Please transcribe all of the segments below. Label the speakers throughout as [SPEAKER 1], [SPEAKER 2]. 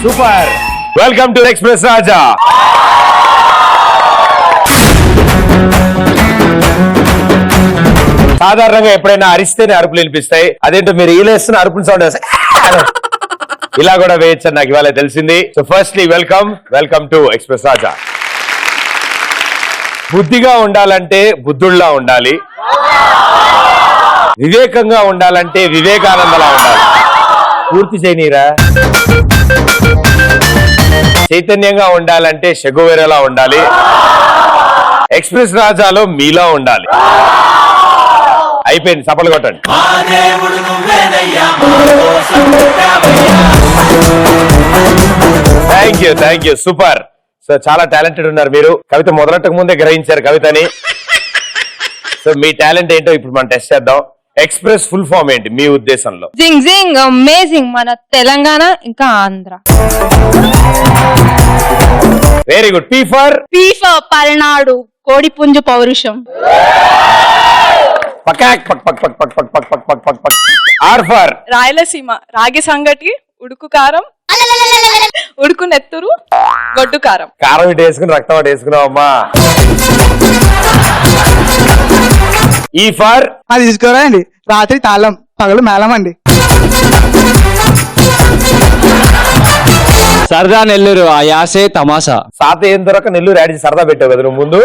[SPEAKER 1] Super. Welcome to express రాజా. సాధారణంగా ఎప్పుడైనా అరిస్తేనే అరుపులు వినిపిస్తాయి. అదేంటో మీరు ఈలేస్తున్న అరుపుల సౌండ్ ఇలా కూడా వేయచ్చని నాకు ఇవాళ తెలిసింది. So firstly welcome to express Raja. బుద్ధిగా ఉండాలంటే బుద్ధుల్లా ఉండాలి, వివేకంగా ఉండాలంటే వివేకానందలా ఉండాలి. పూర్తి చేయనీరా. చైతన్యంగా ఉండాలంటే షెగోవెరాలా ఉండాలి. ఎక్స్ప్రెస్ రాజాలో మీలా ఉండాలి. అయిపోయింది, చప్పట్లు కొట్టండి. Thank you super. సో చాలా టాలెంటెడ్ ఉన్నారు మీరు. కవిత మొదలెట్టక ముందే గ్రహించారు కవితని. సో మీ టాలెంట్ ఏంటో ఇప్పుడు మనం టెస్ట్ చేద్దాం. ఎక్స్ప్రెస్ ఫుల్ ఫామ్ ఏంటి మీ ఉద్దేశంలో?
[SPEAKER 2] జింగ్ జింగ్ అమేజింగ్. మన తెలంగాణ ఇంకా Andhra.
[SPEAKER 1] Very good. P for
[SPEAKER 2] Palnadu, కోడి పుంజు పౌరుషం.
[SPEAKER 1] ఆర్ ఫర్
[SPEAKER 3] రాయలసీమ, రాగి సంగటి, ఉడుకు కారం, ఉడుకు నెత్తురు, గొడ్డు కారం.
[SPEAKER 1] కారం ఇటు వేసుకుని రక్తం అటు వేసుకున్నావు అమ్మా. ఈ ఫర్
[SPEAKER 4] అది తీసుకోరా అండి. రాత్రి తాళం, పగలు మేళం అండి.
[SPEAKER 5] సరదా నెల్లూరు, ఆ యాసే తమాసా.
[SPEAKER 1] సాత ఏం దొరక నెల్లూరు యాడ్ సరదా పెట్టావు కదా నువ్వు ముందు.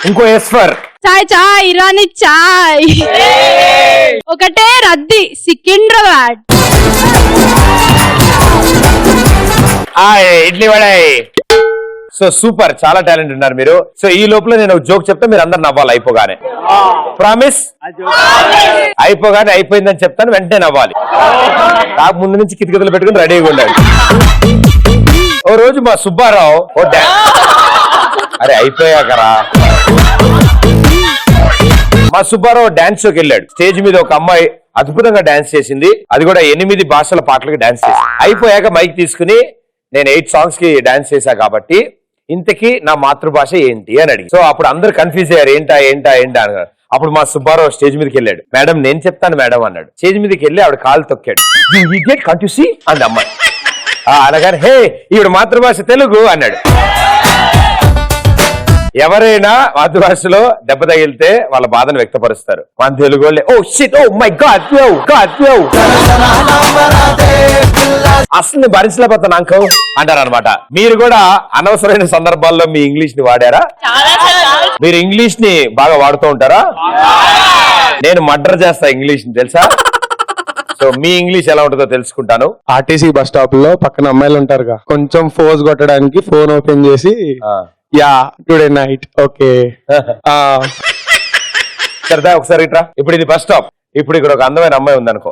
[SPEAKER 1] ఇంకో ఎస్ ఫర్
[SPEAKER 2] చాయ్ చాయ్ ఇరానీ చాయ్. ఒకటే రద్దీ సికింద్రాబాద్.
[SPEAKER 1] ఇడ్లీ వడాయ్. సో సూపర్, చాలా టాలెంట్ ఉన్నారు మీరు. సో ఈ లోపల నేను ఒక జోక్ చెప్తా, మీరు అందరు నవ్వాలి అయిపోగానే. ప్రామిస్? అయిపోగానే అయిపోయిందని చెప్తాను, వెంటనే నవ్వాలి. నాకు ముందు నుంచి కిటికీలు పెట్టుకుని రెడీగా ఉండాలి. ఓ రోజు మా సుబ్బారావు అరే అయిపోయాకరా, మా సుబ్బారావు డాన్స్ షోకి వెళ్ళాడు. స్టేజ్ మీద ఒక అమ్మాయి అద్భుతంగా డాన్స్ చేసింది. అది కూడా 8 భాషల పాటలకి డాన్స్ చేసింది. అయిపోయాక మైక్ తీసుకుని, నేను 8 సాంగ్స్ కి డాన్స్ చేశా కాబట్టి ఇంతకీ నా మాతృభాష ఏంటి అని అడిగి. సో అప్పుడు అందరు కన్ఫ్యూజ్ అయ్యారు, ఏంటా అన్నారు. అప్పుడు మా సుబ్బారావు స్టేజ్ మీదకి వెళ్ళాడు. మేడం నేను చెప్తాను మేడం అన్నాడు. స్టేజ్ మీదకి వెళ్ళి ఆవిడ కాలు తొక్కాడు. అంది అమ్మాయి. అనగానే హే ఈవిడ మాతృభాష తెలుగు అన్నాడు. ఎవరైనా మాతృభాషలో దెబ్బ తగిలితే వాళ్ళ బాధను వ్యక్తపరుస్తారు. మన తెలుగు వాళ్ళే oh shit oh my God అసలు భరించలేకపోతాను అంకల్ అంటారు అనమాట. మీరు కూడా అనవసరమైన సందర్భాల్లో మీ ఇంగ్లీష్ ని వాడారా? మీరు ఇంగ్లీష్ ని బాగా వాడుతూ ఉంటారా? నేను మర్డర్ చేస్తా ఇంగ్లీష్ ని, తెలుసా? సో మీ ఇంగ్లీష్ ఎలా ఉంటుందో తెలుసుకుంటాను.
[SPEAKER 6] ఆర్టీసీ బస్ స్టాప్ లో పక్కన అమ్మాయిలు ఉంటారుగా, కొంచెం ఫోర్స్ కొట్టడానికి ఫోన్ ఓపెన్ చేసి యా టుడే నైట్ ఓకే
[SPEAKER 1] సరదా ఒకసారి ఇట్రా. ఇప్పుడు ఇది బస్ స్టాప్. ఇప్పుడు ఇక్కడ ఒక అందమైన అమ్మాయి ఉందనుకో.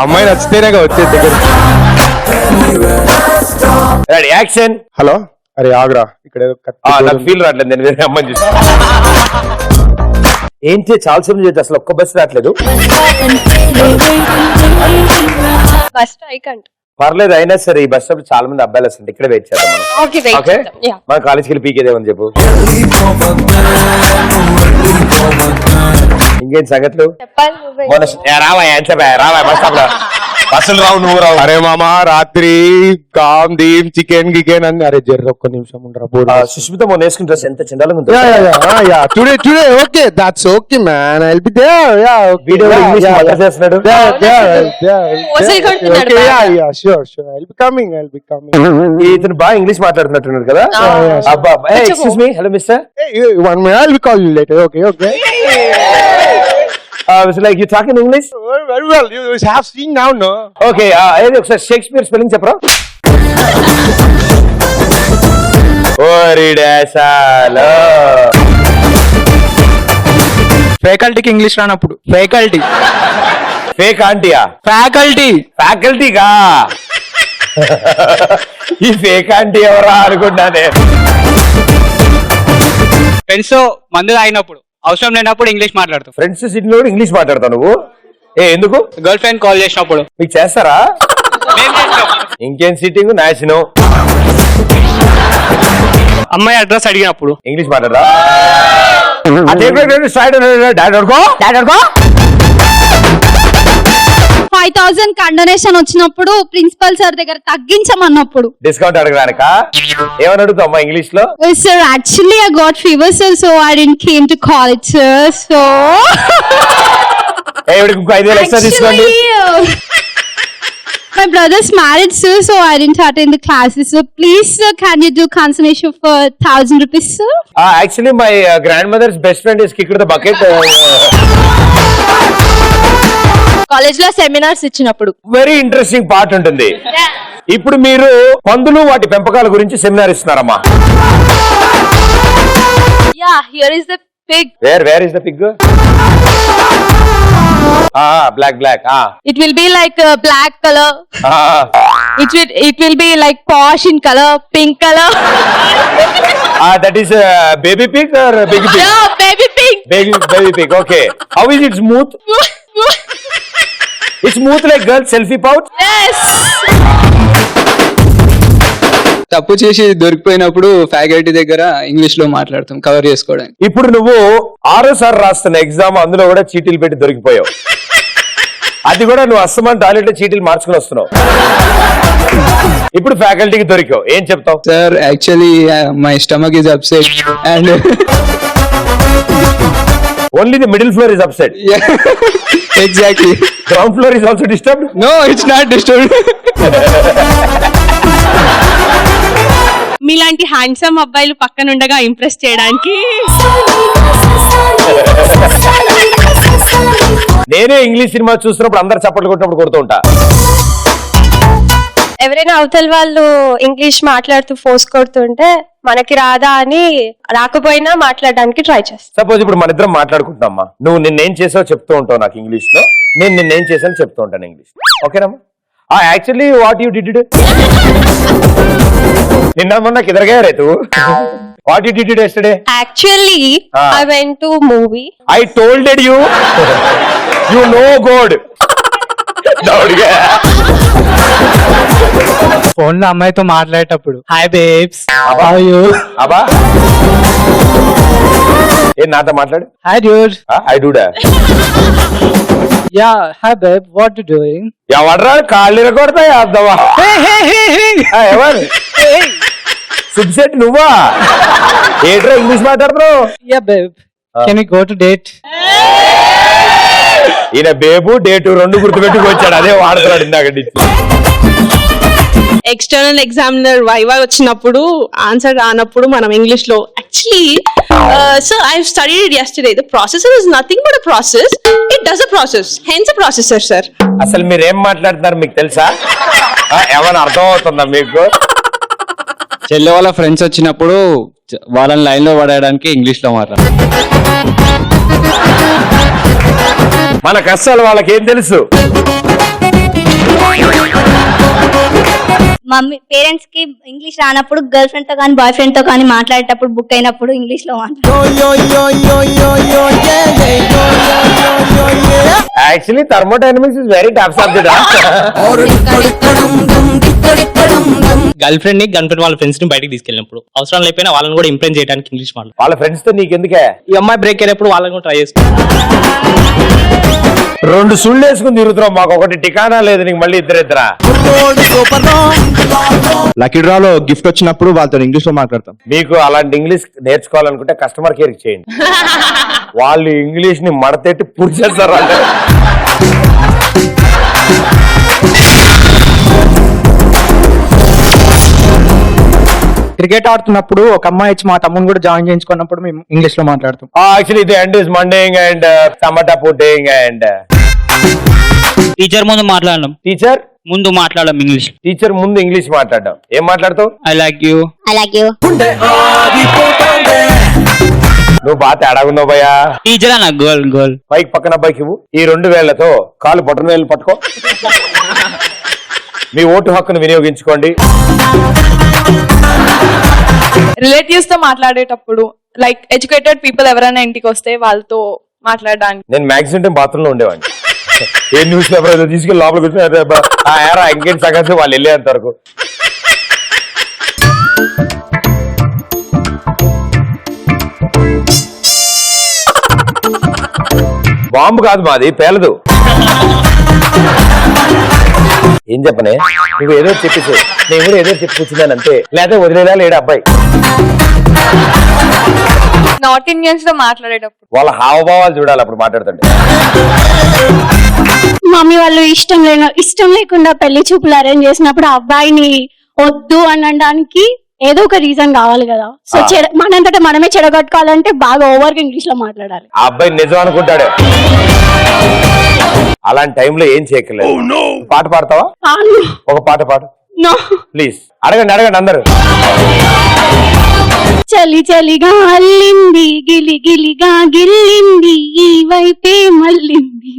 [SPEAKER 6] అమ్మాయి నచ్చితేనే వచ్చే దగ్గర.
[SPEAKER 1] Ready action.
[SPEAKER 6] హలో అరే ఆగ్రా ఇక్కడ
[SPEAKER 1] నాకు ఫీల్ రావట్లేదు, నేను వేరే అమ్మాయిని చూసి. ఏంటి చాలా సేపు చేసి అసలు ఒక్క బస్సు రావట్లేదు.
[SPEAKER 3] బస్ స్ట్రైక్ అంట.
[SPEAKER 1] పర్లేదు, అయినా సరే ఈ బస్ స్టాప్ చాలా మంది అబ్బాయిలు వస్తుంది. ఇక్కడ వెయిట్ చేద్దాం మనం. ఓకే మన కాలేజ్కి వెళ్ళి పీకేదేమని చెప్పు. ఇంకేంటి సంగతులు? రావా బస్ స్టాప్ లో బస్సులు రావు, నువ్వు రావు.
[SPEAKER 6] అరే మామా రాత్రి కామ్ దీమ్ చికెన్ గికెన్ అని. అరే జర్ర ఒక్క నిమిషం ఉండరా.
[SPEAKER 1] సుష్మిత మొన్న వేసుకున్న డ్రెస్ ఎంత చండాలంగా ఉంది.
[SPEAKER 6] Today okay that's okay man. I will be there. Yeah
[SPEAKER 1] video English murder చేస్తున్నాడు.
[SPEAKER 6] Sure. I'll be coming.
[SPEAKER 1] ఇతను బాగా ఇంగ్లీష్ మాట్లాడుతున్నట్టున్నాడు కదా. అబ్బా excuse me, hello mister.
[SPEAKER 6] Hey, 1 minute. I'll be calling you later. Okay.
[SPEAKER 1] It's like you talking English?
[SPEAKER 6] Very well. You have seen now, no?
[SPEAKER 1] Okay. ఏది ఒకసారి Shakespeare spelling చెప్పరా? ఓరి డేసాలో
[SPEAKER 4] ఫ్యాకల్టీకి English రానప్పుడు faculty.
[SPEAKER 1] Fake ఆంటీయా? ఫ్యాకల్టీగా ఈ fake aunty ఎవరా అనుకుంటానే.
[SPEAKER 5] Friends మందు తాగినప్పుడు అవసరం లేనప్పుడు ఇంగ్లీష్ మాట్లాడుతావు.
[SPEAKER 1] ఫ్రెండ్స్ సిటీలో ఇంగ్లీష్ మాట్లాడతావు నువ్వు? ఎందుకు?
[SPEAKER 5] గర్ల్ ఫ్రెండ్ కాల్ చేసినప్పుడు.
[SPEAKER 1] మీకు చేస్తారా? ఇంకేం సిట్టింగ్ నాశనం.
[SPEAKER 5] అమ్మాయి అడ్రస్ అడిగినప్పుడు
[SPEAKER 1] ఇంగ్లీష్ మాట్లాడరా?
[SPEAKER 2] $5,000 కండోనేషన్ వచ్చినప్పుడు ప్రిన్సిపల్ సార్ దగ్గర తగ్గించమన్నప్పుడు
[SPEAKER 1] డిస్కౌంట్ అడగడానిక ఏమని అడుగుతావు అమ్మా ఇంగ్లీష్ లో?
[SPEAKER 2] Sir actually I got fever sir so I didn't came to college sir so
[SPEAKER 1] ఇంకో 5,000 ఎక్స్ట్రా తీసుకోండి.
[SPEAKER 2] My brother's married, sir, so I didn't attend the classes. So please, sir, can you do consultation for 1,000 rupees, sir?
[SPEAKER 1] Actually, my grandmother's best friend is kicked the bucket.
[SPEAKER 3] College లో seminars ఇచ్చినప్పుడు
[SPEAKER 1] very interesting part ఉంటుంది. ఇప్పుడు మీరు పందులు వాటి పెంపకాల గురించి seminar ఇస్తున్నారమ్మా.
[SPEAKER 3] Yeah here is the pig.
[SPEAKER 1] Where is the pig? black.
[SPEAKER 3] It will be like a black color. It will be like posh in color, pink color.
[SPEAKER 1] That is baby pig or baby pig?
[SPEAKER 3] Yeah, baby pig.
[SPEAKER 1] Baby pig. Okay. How is it smooth? It's smooth like girl selfie pouch?
[SPEAKER 3] Yes.
[SPEAKER 4] తప్పు చేసి దొరికిపోయినప్పుడు faculty దగ్గర English లో మాట్లాడతాం cover చేసుకోవడానికి.
[SPEAKER 1] ఇప్పుడు నువ్వు 6వ సారి రాస్తున్న ఎగ్జామ్ అందులో కూడా చీటీలు పెట్టి దొరికిపోయావు. అది కూడా నువ్వు అస్తమాన్ టాయిలెట్ లో చీటీలు మార్చుకుని వస్తున్నావు. ఇప్పుడు ఫ్యాకల్టీకి దొరికావు, ఏం చెప్తావు?
[SPEAKER 4] Sir actually my stomach is upset and
[SPEAKER 1] only the middle floor is upset.
[SPEAKER 4] Exactly.
[SPEAKER 1] Ground floor is also disturbed.
[SPEAKER 4] No it's not disturbed.
[SPEAKER 3] మీలాంటి హ్యాండ్సమ్ అబ్బాయిలు పక్కన ఉండగా ఇంప్రెస్ చేయడానికి
[SPEAKER 1] నేనే ఇంగ్లీష్ సినిమా చూస్తున్నప్పుడు అందరు చప్పట్లు కొట్టినప్పుడు కొడుతూ ఉంటా.
[SPEAKER 7] ఎవరైనా అవతల వాళ్ళు ఇంగ్లీష్ మాట్లాడుతూ ఫోర్స్ కొడుతుంటే మనకి రాదా అని రాకపోయినా మాట్లాడడానికి ట్రై చేస్తాం.
[SPEAKER 1] సపోజ్ ఇప్పుడు మన ఇద్దరం మాట్లాడుకుంటున్నామ్మా, నువ్వు నిన్నేం చేసావు చెప్తూ ఉంటావు నాకు ఇంగ్లీష్ లో, నేను నిన్నేం చేశాను చెప్తూ ఉంటాను ఇంగ్లీష్. ఓకేనమ్మా? యాక్చువల్లీ వాట్ యూ డిడ్ నిన్న మొన్న కిదర్ గయా రే తూ? What you did yesterday?
[SPEAKER 7] Actually, I went to movie.
[SPEAKER 1] I told you. You know God.
[SPEAKER 4] Phone లో అమ్మాయితో మాట్లాడేటప్పుడు hi babes how are you
[SPEAKER 1] అబ్బా ఏ నాతో మాట్లాడు.
[SPEAKER 4] Hi dude.
[SPEAKER 1] ఐ డూడా.
[SPEAKER 4] Yeah hi babe what you doing?
[SPEAKER 1] ఎవడ్రా కాళ్ళు ఇరగొడతాయి అద్దవా? ఎవరు సుబ్సెట్ నువ్వా? ఏట్రా ఇంగ్లీష్ మాట్లాడుతున్నావు?
[SPEAKER 4] Yeah babe can we go to date?
[SPEAKER 1] ఈయన బేబు డేటు రెండు గుర్తుపెట్టుకు వచ్చాడు, అదే వాడుతున్నాడు ఇందాక.
[SPEAKER 8] ఎక్స్టర్నల్ ఎగ్జామినర్ వైవా వచ్చినప్పుడు ఆన్సర్ రానప్పుడు మనం ఇంగ్లీష్ లో actually so I studied yesterday the processor is nothing but a process it does a process hence a processor sir.
[SPEAKER 1] అసలు మీరేం మాట్లాడుతున్నారు మీకు తెలుసా? ఏమైనా అర్థం అవుతుందా మీకు?
[SPEAKER 5] చెల్లె వాళ్ళ ఫ్రెండ్స్ వచ్చినప్పుడు వాళ్ళని లైన్ లో పడేయడానికి ఇంగ్లీష్ లో మాట్లాడారు.
[SPEAKER 1] మన కష్టాలు వాళ్ళకేం తెలుసు?
[SPEAKER 9] మమ్మీ పేరెంట్స్ కి ఇంగ్లీష్ రానప్పుడు గర్ల్ ఫ్రెండ్ తో కానీ బాయ్ ఫ్రెండ్ తో కానీ మాట్లాడేటప్పుడు బుక్ అయినప్పుడు ఇంగ్లీష్ లో
[SPEAKER 1] actually thermodynamics is very tough subject.
[SPEAKER 5] Girl friend ని వాళ్ళ ఫ్రెండ్స్ ని బయటకు తీసుకెళ్ళినప్పుడు అవసరం లేకపోయినా వాళ్ళని కూడా ఇంప్రెస్ చేయడానికి ఇంగ్లీష్ మాట్లాడు.
[SPEAKER 1] వాళ్ళ ఫ్రెండ్స్ తో నీకెందుకే?
[SPEAKER 5] ఈ అమ్మాయి బ్రేక్ అయినప్పుడు వాళ్ళని కూడా ట్రై చేసుకో.
[SPEAKER 1] 2 సుళ్ళు వేసుకుని తిరుగుతున్నావు, మాకు ఒకటి టికానా లేదు, నీకు మళ్ళీ ఇద్దరిద్దరా?
[SPEAKER 6] లక్కీ డ్రాలో గిఫ్ట్ వచ్చినప్పుడు వాళ్ళతో ఇంగ్లీష్ లో మాట్లాడతాం.
[SPEAKER 1] మీకు అలాంటి ఇంగ్లీష్ నేర్చుకోవాలనుకుంటే కస్టమర్ కేర్ చేయండి. వాళ్ళు ఇంగ్లీష్ ని మడతెట్టి పూర్తి చేస్తారు.
[SPEAKER 4] క్రికెట్ ఆడుతున్నప్పుడు ఒక అమ్మాయి వచ్చి మా తమ్ముని కూడా జాయిన్ చేయించుకున్నప్పుడు మేము ఇంగ్లీష్ లో మాట్లాడతాం.
[SPEAKER 1] యాక్చువల్లీ ది ఎండ్ ఇస్ మండేయింగ్ and tomato pudding and
[SPEAKER 5] teacher ముందు మాట్లాడడం.
[SPEAKER 1] టీచర్
[SPEAKER 5] ముందు మాట్లాడడం ఇంగ్లీష్.
[SPEAKER 1] టీచర్ ముందు ఇంగ్లీష్ మాట్లాడడం. ఏం మాట్లాడతావు?
[SPEAKER 5] I like you.
[SPEAKER 1] నువ్వు బాగా తేడాగున్నావు భయ్యా.
[SPEAKER 5] టీచర్ అన్న గర్ల్
[SPEAKER 1] బైక్ పక్కన బైక్ ఇవ్వు. ఈ 2 వేళ్లతో కాలు బొట్టన వేలు పట్టుకో. మీ ఓటు హక్కును వినియోగించుకోండి.
[SPEAKER 3] రిలేటివ్స్ తో మాట్లాడేటప్పుడు లైక్ ఎడ్యుకేటెడ్ పీపుల్ ఎవరైనా ఇంటికి వస్తే వాళ్ళతో మాట్లాడడానికి.
[SPEAKER 1] నేను మ్యాక్సిమం టైం బాత్రూమ్ లో ఉండేవాడిని. ఏ న్యూస్ పేపర్ తీసుకెళ్ళి లోపలికి వచ్చిన ఇంకేంటి సగం వాళ్ళు వెళ్ళేంత వరకు. బాంబు కాదు మాది, పేలదు. ఏం చెప్పనే, నువ్వు ఏదో చెప్పేసి నేను కూడా ఏదో చెప్పి కూర్చున్నాను అంతే, లేకపోతే వదిలేదా లేడా అబ్బాయి.
[SPEAKER 3] నార్త్ ఇండియన్స్ తో మాట్లాడేటప్పుడు
[SPEAKER 1] వాళ్ళ హావభావాలు చూడాలి అప్పుడు మాట్లాడుతుంటే.
[SPEAKER 2] మమ్మీ వాళ్ళు ఇష్టం లేకుండా పెళ్లి చూపులు అరేంజ్ చేసినప్పుడు ఆ అబ్బాయిని వద్దు అనడానికి ఏదో ఒక రీజన్ కావాలి కదా. సో మనంతటా మనమే చెడగొట్టుకోవాలంటే బాగా ఓవర్ గా ఇంగ్లీష్ లో మాట్లాడాలి.
[SPEAKER 1] ఆ అబ్బాయి నిజం అనుకుంటాడు. అలాంటి టైంలో ఏం చేయక్కర్లేదు. పాట పాడతావా? ఒక పాట పాడు ప్లీజ్. అడగండి అందరు.
[SPEAKER 2] చలి చలిగా అల్లింది, గిలి గిలిగా గిల్లింది, ఈ వైపే మళ్ళింది.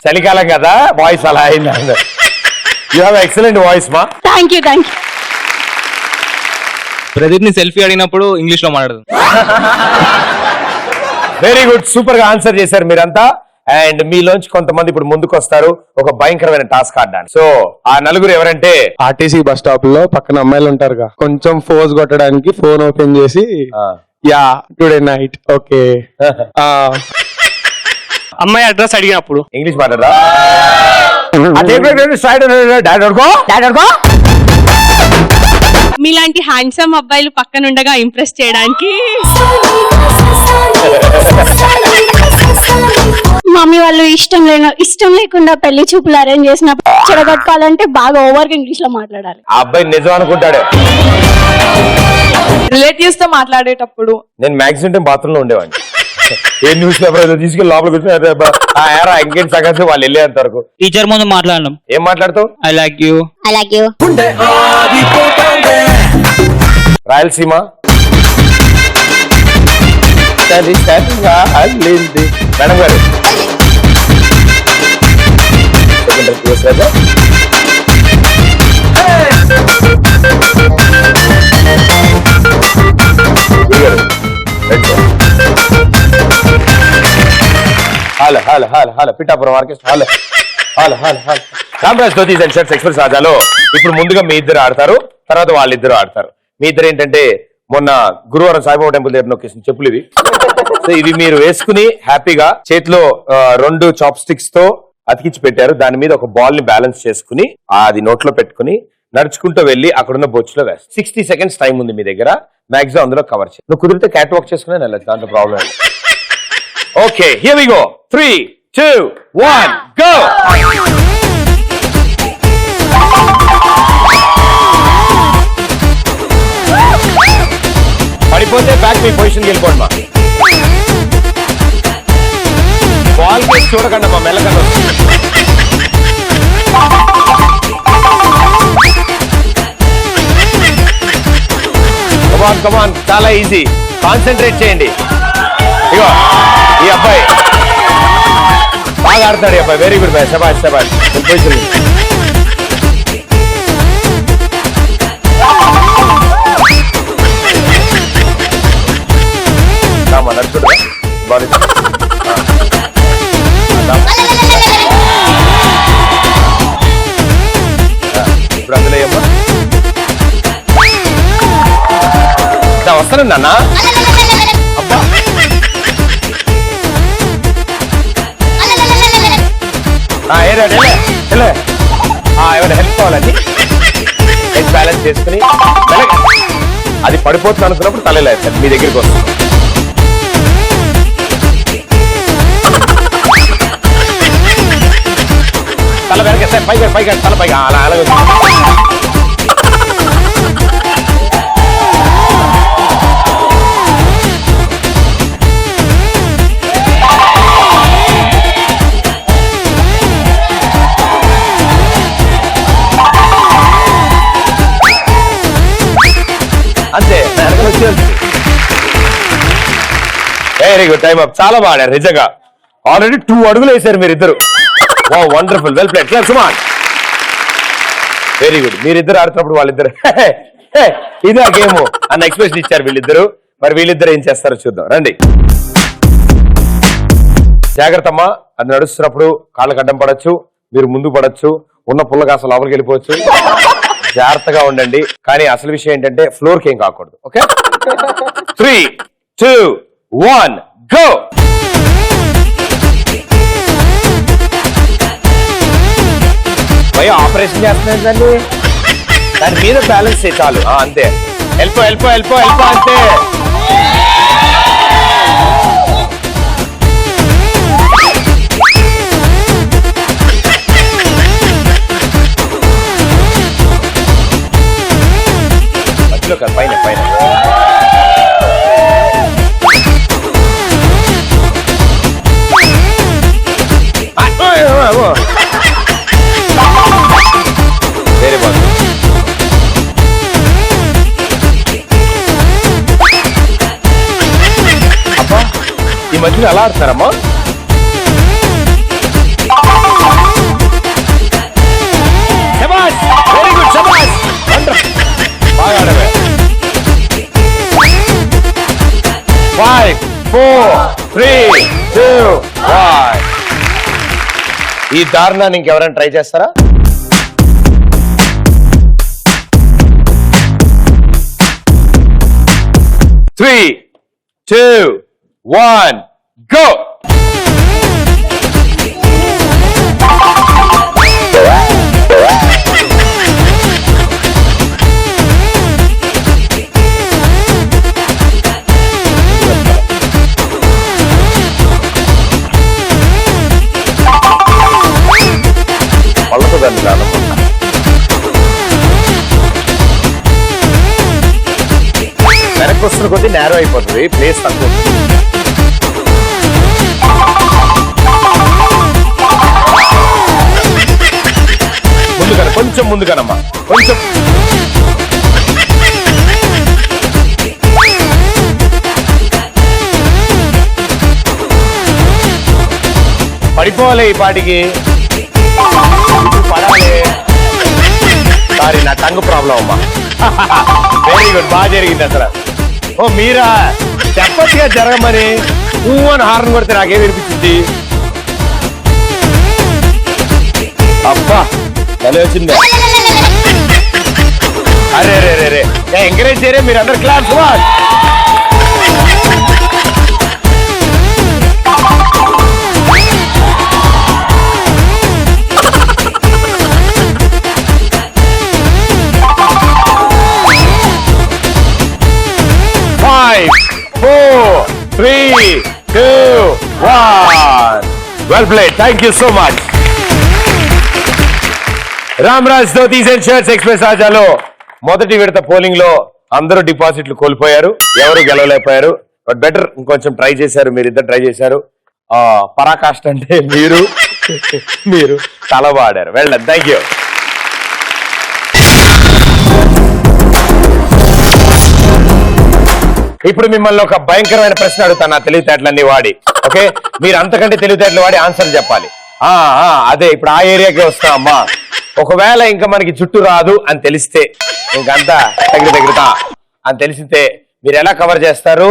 [SPEAKER 1] చలికాలం కదా, వాయిస్ అలా అయింది. యూ హావ్ ఎక్సలెంట్ వాయిస్ మా.
[SPEAKER 2] Thank you.
[SPEAKER 5] ప్రదీప్ ని సెల్ఫీ అడిగినప్పుడు ఇంగ్లీష్ లో మాట్లాడదు.
[SPEAKER 1] వెరీ గుడ్, సూపర్ గా ఆన్సర్ చేశారు మీరంతా. అండ్ మీలోంచి కొంతమంది ఇప్పుడు ముందుకు వస్తారు ఒక భయంకరమైన టాస్క్ ఆడడానికి. సో ఆ నలుగురు ఎవరంటే,
[SPEAKER 6] ఆర్టీసీ బస్ స్టాప్ లో పక్కన అమ్మాయిలు ఉంటారుగా, కొంచెం ఫోర్స్ కొట్టడానికి ఫోన్ ఓపెన్ చేసి యా టుడే నైట్ ఓకే.
[SPEAKER 5] అమ్మాయి అడ్రస్ అడిగినప్పుడు
[SPEAKER 1] ఇంగ్లీష్ మాట్లాడరా?
[SPEAKER 8] మీలాంటి హ్యాండ్సమ్ అబ్బాయిలు పక్కన ఉండగా ఇంప్రెస్ చేయడానికి
[SPEAKER 2] మమ్మీ వాళ్ళు ఇష్టం లేకుండా పెళ్లి చూపులు అరేంజ్ చేసినప్పుడు చెడగొట్టుకోవాలంటే బాగా ఓవర్ గా ఇంగ్లీష్ లో మాట్లాడాలి.
[SPEAKER 1] ఆ అబ్బాయి నిజం అనుకుంటాడు.
[SPEAKER 3] రిలేటివ్స్ తో మాట్లాడేటప్పుడు
[SPEAKER 1] నేను మాక్సిమం టైం బాత్రూమ్ లో ఉండేవాడిని. ఏ న్యూస్ పేపర్ తీసుకెళ్ళి లోపలికి వచ్చి ఇంకేంటి సంగతి వాళ్ళు వెళ్ళేంత వరకు
[SPEAKER 5] టీచర్ ముందు మాట్లాడడం.
[SPEAKER 1] ఏం మాట్లాడతావు?
[SPEAKER 5] I like you.
[SPEAKER 1] Rayalaseema madam గారు Pithapuram orchestra Ramraj dhotis and shirts express రాజాలో ఇప్పుడు ముందుగా మీ ఇద్దరు ఆడతారు, తర్వాత వాళ్ళిద్దరు ఆడతారు. మీ ఇద్దరు ఏంటంటే మొన్న గురువారం సాయిబాబా టెంపుల్ దగ్గర నొక్కేసిన చెప్పులు ఇవి. సో ఇవి మీరు వేసుకుని హ్యాపీగా చేతిలో 2 చాప్ స్టిక్స్ తో అతికించి పెట్టారు. దాని మీద ఒక బాల్ ని బ్యాలెన్స్ చేసుకుని అది నోట్లో పెట్టుకుని నడుచుకుంటూ వెళ్ళి అక్కడున్న బొచ్చులో వేస్తారు. 60 seconds టైం ఉంది మీ దగ్గర, మాక్సిమం అందులో కవర్ చేయాలి. నువ్వు కుదిరితే క్యాట్ వాక్ చేసుకునే వెళ్ళచ్చు, దాంట్లో problem. Okay, here we go. 3, 2, 1 go. పడిపోతే బ్యాక్ మీ పొజిషన్కి వెళ్ళిపోండి మా. బాల్ కేసు చూడకండి మా, మెల్లకండి. కమాన్ చాలా ఈజీ, కాన్సన్ట్రేట్ చేయండి. ఇగో ఈ అబ్బాయి బాగా ఆడతాడు. ఈ అబ్బాయి వెరీ గుడ్ బాయ్, శబాష్ శబాష్. పొజిషన్ నడుచుకుంటా బాగా. ఇప్పుడు అందులో ఏమ్మా వస్తానండి అన్న. అబ్బా ఏమైనా హెల్ప్ కావాలండి? హెల్ప్ బ్యాలెన్స్ చేసుకుని అది పడిపోతుంది అనుకున్నప్పుడు తలలేదు సార్ మీ దగ్గరికి వస్తుంది. తల వెనక సార్, పైగా తల పైగా అలా అలాగే అంతే. Very good, time up. చాలా బాగాడారు నిజంగా. ఆల్రెడీ 2 అడుగులు వేశారు మీరిద్దరు. Wonderful, well played. Suman very good. మీరిద్దరు ఆడుతున్నప్పుడు వాళ్ళిద్దరు ఇదే గేమ్ అన్న ఎక్స్ప్రెషన్ ఇచ్చారు వీళ్ళిద్దరు. మరి వీళ్ళిద్దరు ఏం చేస్తారో చూద్దాం రండి. జాగ్రత్త అమ్మా, అది నడుస్తున్నప్పుడు కాళ్ళకి అడ్డం పడచ్చు, మీరు ముందు పడచ్చు, ఉన్న పుల్ల కాస్త లోపలికి వెళ్ళిపోవచ్చు. జాగ్రత్తగా ఉండండి. కానీ అసలు విషయం ఏంటంటే ఫ్లోర్ కి ఏం కాకూడదు. Okay, 3, 2, 1 go. భయ ఆపరేషన్ చేస్తున్నాను దాన్ని, దాని మీద బ్యాలెన్స్ చేయి చాలు. అంతే, వెళ్ళిపో వెళ్ళిపో వెళ్ళిపో వెళ్ళిపో అంతే. మధ్యలో కాదు, పైన పైన. వెరీ బాగుంది. అబ్బా, ఈ మధ్యలో ఎలా ఆడుతున్నారమ్మా? శబాష్, వెరీ గుడ్, శబాష్, బాగా ఆడవే. 5, 4, 3, 2, 1. ఈ దారుణాన్ని ఇంకెవరైనా ట్రై చేస్తారా? Three, 2, 1, go! పళ్ళకుదండి నానమ్మ. వెనక్కి వస్తున్న కొద్దీ నేరో అయిపోతుంది, ప్లేస్ తక్కువ. ముందుగా కొంచెం ముందుగానమ్మా, కొంచెం. పడిపోవాలి ఈ పాటికి, పడాలి. సారీ, నా టంగ్ ప్రాబ్లం అమ్మా. వెరీ గుడ్, బాగా జరిగింది అసలు. ఓ మీరా, చెప్పచ్చుగా జరగమని. అని హార్న్ కొడితే నాకేం వినిపించింది. అబ్బా, భలే వచ్చింది. అరే రే రే రే, ఎంకరేజ్ చేయరే మీరు అందరు. Class one. Five, 4, 3, 2, 1. Well played. Thank you so much. Ramraj dhotis and shirts express ఆజాలో మొదటి విడత పోలింగ్ లో అందరూ డిపాజిట్లు కోల్పోయారు, ఎవరు గెలవలేకపోయారు. బట్ బెటర్, ఇంకొంచెం ట్రై చేశారు, మీరిద్దరు ట్రై చేశారు. పరాకాష్ట అంటే మీరు చాలా బాగా ఆడారు. Well done, thank you. ఇప్పుడు మిమ్మల్ని ఒక భయంకరమైన ప్రశ్న అడుగుతాను, నా తెలివితేటలన్నీ వాడి. ఓకే, మీరు అంతకంటే తెలివితేటలు వాడి ఆన్సర్ చెప్పాలి. అదే ఇప్పుడు ఆ ఏరియాకి వస్తాం అమ్మా. ఒకవేళ ఇంకా మనకి జుట్టు రాదు అని తెలిస్తే, ఇంకంతా తగిలితా అని తెలిసితే మీరు ఎలా కవర్ చేస్తారు,